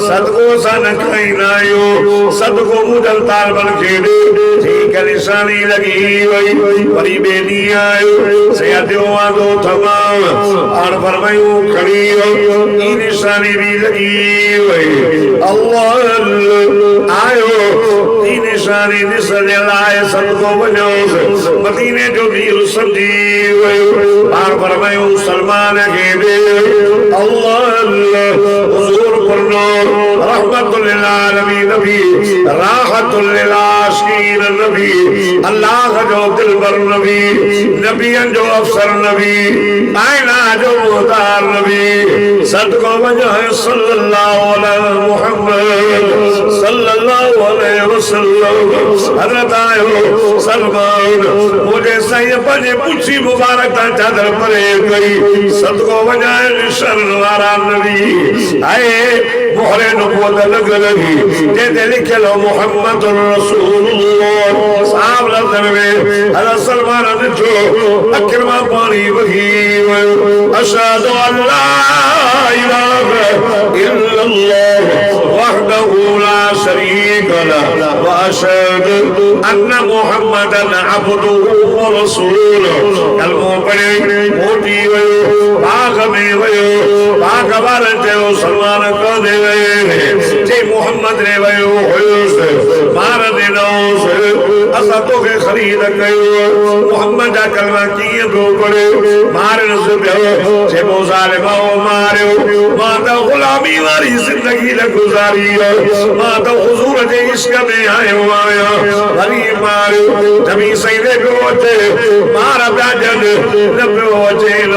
सदको सन खाइना आयो सदको मुदल ताल बन के दे ठीक निशानी लगी वई वरी बेनी आयो सयादो आदो तमाम और फरमायो खड़ी ई निशानी भी लगी वई अल्लाह आयो ई निशानी निसले लाए सदको बनो मदीने जो वीर समझी वई और फरमायो सलमान के दे अल्लाह हुजूर करनो रहमतुल लिल आलमीन नबी राहतुल लिल आशिकीन नबी अल्लाह जो दिलबर नबी नबियन जो अफसर नबी आईना जो मुहतार नबी सदको वजह सल्लल्लाहु अलैहि मुहम्मद सल्लल्लाहु अलैहि वसल्लम हजरत आयो सलमान मुझे सही पजे पूछी मुबारक ता चादर परे गई सदको वजह शरण वाला नबी आए मोहरे नबूवत लग लगी जे लिखे लो मोहम्मद रसूलुल्लाह साहब लफ्ज़ में हज़रत सलमान ने जो अकरमा पानी वही अशहदु अल्ला इलाहा इल्लल्लाह वहदहु ला शरीक लहु व अशहदु अन्ना मुहम्मदन अब्दुहु व रसूलुहु कलमो पढ़े मोटी वयो बाग में वयो बाग वाले जो सलमान को दे जे मोहम्मद ने वयो होयोस मार देनो असा तो के खरीद कयो मोहम्मद का कलमा किए दो पड़े मारन से जे वो जालिम मारियो माता गुलामी वाली जिंदगी न गुजारी माता हुजूर जे इश्क में आयो आया वली मारियो तभी सही दे गोते मार ब्याजन न प्योचे न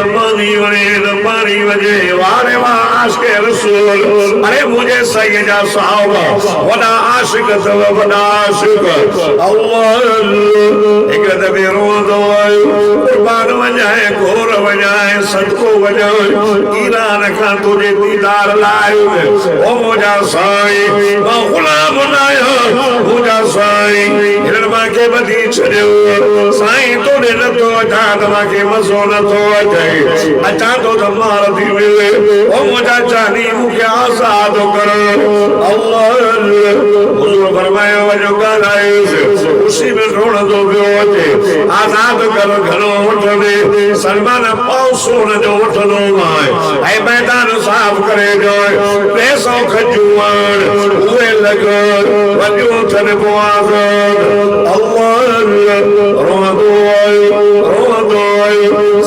पानी वजे वारे वाश के रसूल अरे मुझे सैयदा साहबा वना आशिक तो वना आशिक अल्लाह एक दफे रोज़ कुर्बान वजाए घोर वजाए सदको वजाए ईरान का तुझे दीदार लायो ओ मुझा साईं मां गुलाम बनाया मुझा साईं हिरमा के बदी छड़ियो साईं तोड़े न तो अचा तमा के मसो न तो अचे अचा तो मार थी मिले ओ मुझा चानी मुझे आजाद कर अल्लाह हुजूर फरमायो वजो गालाए उसी में रोण दो बियो आजाद कर घरो उठने सलमान पाउ सोन जो उठनो माए ऐ मैदान साफ करे जो पैसो खजुआन हुए लगो वजो थन को आजाद अल्लाह रोदो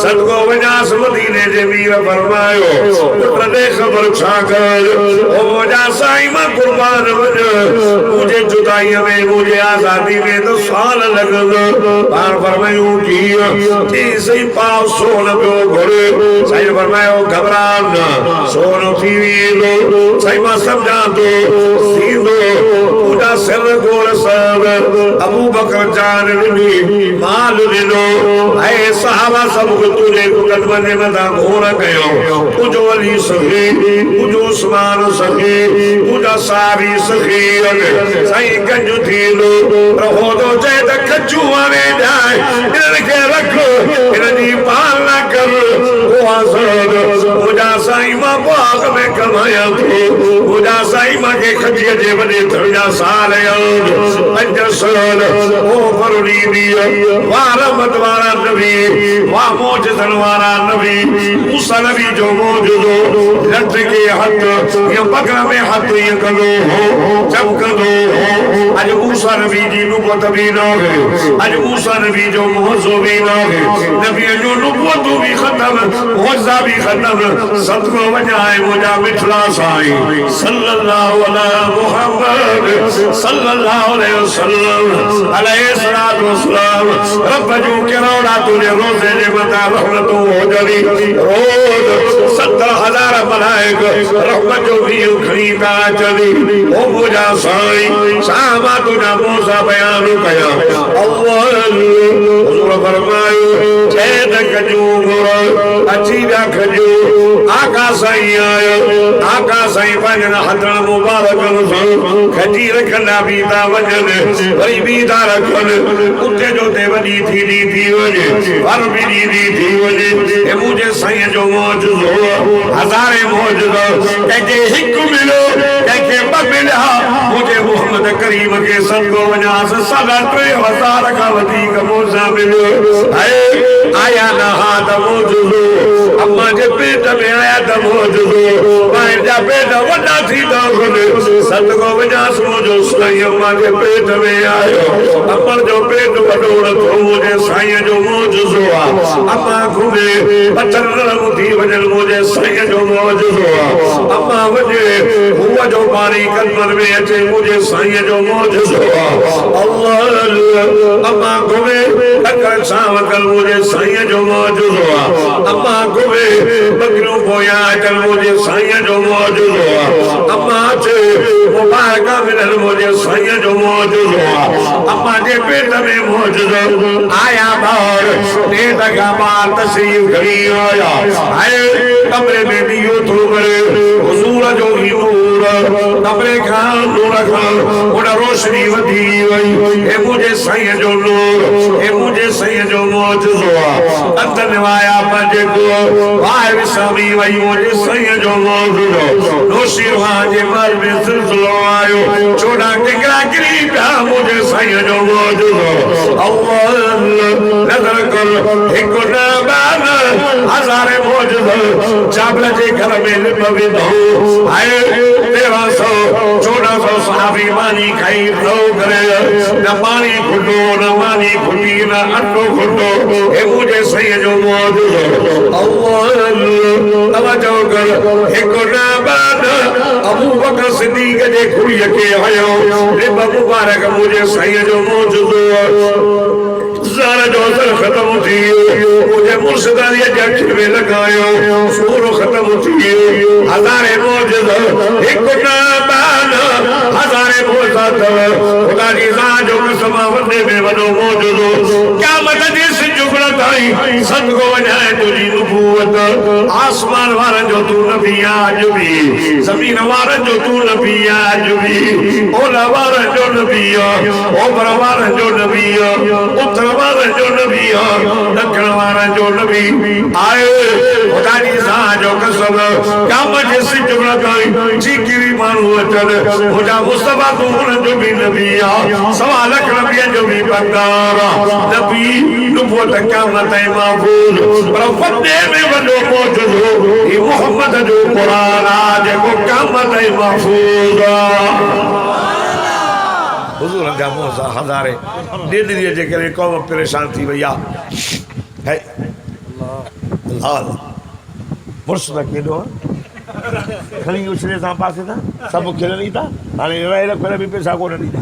सदको वजास मदीने जे वीर फरमायो पुत्र खबर छा कर ओ वजा साईं मां कुर्बान वज मुझे जुदाई में मुझे आजादी में तो साल लगो बार फरमायो की सही पाव सोन पियो घोड़े साईं फरमायो घबरा न सोन थी वींदो साईं मां समझा तो सीधो पूजा सिर गोर सब अबू बकर जान ॾिनी माल ॾिनो ऐं सहाबा सब तुझे कदमनि जे मथां घोर कयो तुझो अली सखी तुझो उस्मान सखी तुझा सारी सखी साईं गंज थींदो रहो तो चए त खजू हाणे ॾाए हिननि खे रख हिनजी पालना कर मुझा साईं मां बाग में कमाया थो मुझा साईं मूंखे खजीअ जे वॾे थड़िया साल पंज साल ओ फरुड़ी दी वाह रहमत वारा नबी वाह मोजज़न वारा नबी मूसा नबी जो मोजज़ो लट के हथ या पगड़ में हथ ये कंदो हो चमकंदो हो अज मूसा नबी जी नुबुवत भी न है अज मूसा नबी जो मौजू भी न है नबी जो नुबुवत भी खत्म मौजा भी खत्म सदको वजाए मुझा मिठला साईं सल्लल्लाहु अलैहि मुहम्मद सल्लल्लाहु अलैहि वसल्लम अलैहि सलातु वसलाम रब जो किरोड़ा तुझे रोज़े जे मथा रहमतों हो जरी रोज 70,000 मलाइक रहमत जो भी खणी का चली ओ मुझा साईं सामा तुझा मूसा बयान कया अव्वल हुजूर फरमायो छेद खजूर अची व्या खजूर आका साईं आयो आका साईं पंहिंजनि हथनि मुबारकनि सां खजी रखंदा बि था वञनि वरी बि था रखनि उते जो ते वॾी थींदी थी वञे वर बि ॾींदी थी वञे हे मुंहिंजे साईं जो मौजूदो हज़ारे मौजूदो कंहिंखे हिकु मिलियो कंहिंखे ॿ मिलिया मुंहिंजे मोहम्मद करीम खे सदिको वञासि 3.5 खां वधीक मौजा मिलियो आया न हा त मौजूदो अम्मा जे पेट में आया त मौजूदो ॿाहिरि जा पेट वॾा थींदा वञनि सदिको वञासि मुंहिंजो साईं अम्मा जे पेट में आयो अम्मा जो पेट वॾो नथो मुंहिंजे साईं जो मौजूदो आहे अम्मा घुमे पथर नरम थी वञनि मुंहिंजे साईं जो मौजूदो आहे अम्मा वञे हूअ जो पाणी कदमनि में अचे मुंहिंजे साईं जो मौजूदो आहे अल्लाह अम्मा घुमे अकड़ सां वकल मुंहिंजे साईं जो मौजूदो आहे अम्मा घुमे बकरियूं पोयां अचनि मुंहिंजे साईं जो मौजूदो आहे अम्मा अचे मुबारक मिलनि मुंहिंजे साईं जो मौजूदो आहे अम्मा जे पेट में मौजूदो आया ॿार ॾेढ खां ॿार तशरीफ़ खणी आया हाय कमरे में ॾीओ थो करे हुज़ूर जो ई नूर कमरे खां नूर खां उन रोशनी वधी वई हे मुंहिंजे साईं जो नूर हे मुंहिंजे साईं जो मौजूदो आहे अंत निवाया पंहिंजे को वाह विसामी वई मुंहिंजे साईं जो मौजूदो रोशी रुहा जे मल में सिलसिलो आयो चोॾा टिकरा किरी पिया मुंहिंजे साईं जो मौजूदो अव्वल नज़र कर हिकु न ॿ हज़ारे मौजूदो चाबल जे घर में लिप विधो हाय 1300-1400 सहाबी मानी खाई रो करे न पानी खुटो न मानी खुटी न अटो खुटो हे मुंहिंजे साईं जो मौजूदो अव्वल तवजो कर हिकु न ॿ अबू बकर सिद्दीक़ जे खुड़ीअ खे हयो लिप मुबारक मुंहिंजे साईं जो मौजूदो ज़ार जो असर ख़त्म थी मुझे मुर्शिदानी जख्श में लगायो सूर ख़त्म थी हज़ारे मौजूदो हिकु न ॿ हज़ारे मौजा अथव ख़ुदा जी ज़ात जो कसम वॾे में वॾो मौजूदो क़यामत जे सिज उभरण ताईं सदिको वञाए तुंहिंजी नबूवत आसमान वारनि जो तूं नबी आज भी ज़मीन वारनि जो तूं नबी आज भी ओलह वारनि जो नबी ओभर वारनि जो नबी उत्तर वारनि जो नबी ॾखण वारनि जो नबी आए ख़ुदा जी ज़ात जो कसम क़यामत जे सिज उभरण ताईं चीकिरी माण्हू अचनि मुंहिंजा मुस्तफ़ा तूं उन्हनि जो बि नबी आहे 1.25 लख नबियनि जो बि बरदार नबी नबूवत क़यामत ताईं महफूज़ पर वॾे में वॾो मौजूदो ही मोहम्मद जो क़ुरान आहे जेको क़यामत ताईं महफूज़ आहे हुज़ूर जा मौज़ा हज़ारे ॾेढ ॾींहं जे करे क़ौम परेशान थी वई आहे अल्लाह मुर्शिद केॾो खणी उछले सां पासे था सभु खिलनि था हाणे रहे रखो बि पैसा कोन ॾींदा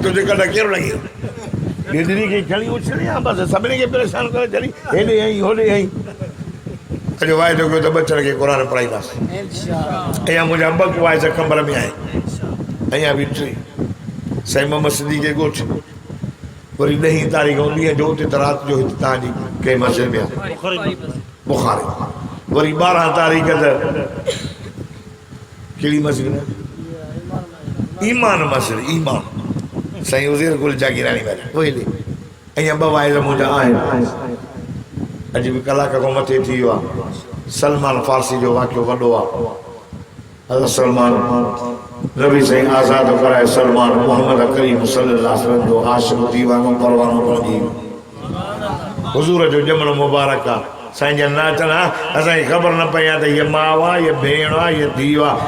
तुंहिंजे कॾहिं केरु लॻी ॾेढड़ी खे खणी उछले आहे बसि सभिनी खे परेशान करे छॾी हेॾे आई होॾे आई अॼु वाइदो कयो त बचड़ खे क़ुर पढ़ाईंदासीं अञा मुंहिंजा 2 वाइस कमर में आहे अञा बि 3 साईं मोहम्मद सिद्दीक़ जे ॻोठ वरी 10 तारीख़ ॾींहं जो उते त राति जो हिते तव्हांजी कंहिं मस्जिद में आहे बुखारी वरी 12 तारीख़ त कहिड़ी मस्जिद में ईमान मस्जिद ईमान साईं उज़ैर गुल जागीरानी वारी उहे अञा 2 वाइस मुंहिंजा आहिनि अॼु बि कलाक खां मथे थी वियो आहे सलमान फारसी जो वाक़ियो वॾो आहे हज़रत सलमान नबी साईं आज़ादु कराए सलमान मोहम्मद करीम सल्लल्लाहु अलैहि वसल्लम जो आशिक़ दीवानो परवानो बणिजी हुज़ूर जो ॼमण मुबारक आहे साईं जन नाचनि हा असांखे ख़बर न पई आहे त हीअ माउ आहे हीअ भेण आहे हीअ धीउ आहे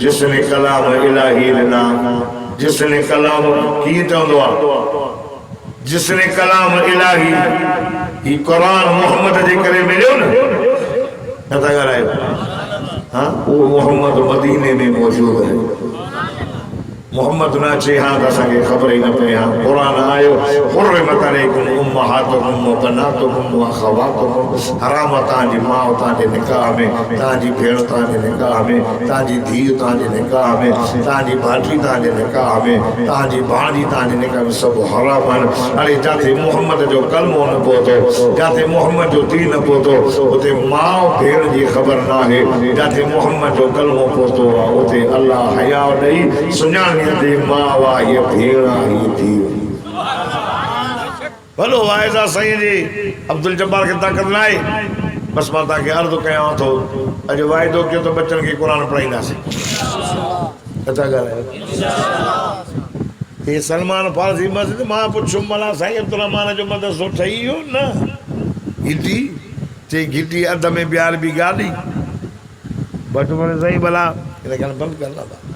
जिसने कलाम इलाही ॾिना जिसने कलाम कीअं चवंदो आहे जिसने कलाम इलाही ही क़ुरान मोहम्मद जे करे मिलियो न था ॻाल्हायो हाँ वो मोहम्मद मदीने में मौजूद है मोहम्मद ना चे हाँ असांखे ख़बर ही न पए हाँ क़ुरान आयो हुर्रिमत अलैकुम उम्महातुकुम व बनातुकुम व अख़वातुकुम हराम तव्हांजी माउ तव्हांजे निकाह में तव्हांजी भेण तव्हांजे निकाह में तव्हांजी धीउ तव्हांजे निकाह में तव्हांजी भाटी तव्हांजे निकाह में तव्हांजी भाणी तव्हांजे निकाह में सभु हराम आहिनि हाणे जिथे मोहम्मद जो कलमो न पहुतो जिथे मोहम्मद जो दीन न पहुतो उते माउ भेण जी ख़बर न आहे जिथे मोहम्मद जो कलमो पहुतो आहे उते अल्लाह हया ॾेई सुञाणीअ ते माउ आहे हीअ भेण आहे हीअ धीउ भलो वाइज़ा साईं जी अब्दुल जब्बार खे ताक़त न आहे बसि मां तव्हांखे अर्ज़ु कयांव थो अॼु वाइदो कयो त बच्चनि खे क़ुर पढ़ाईंदासीं कथा ॻाल्हायो हे सलमान फारसी मस्जिद मां पुछुमि भला साईं अब्दुर्रहमान जो मदरसो ठही वियो न गिटी चई गिटी अध में ॿियार बि गाॾी बटु साईं भला हिन खे बंदि कर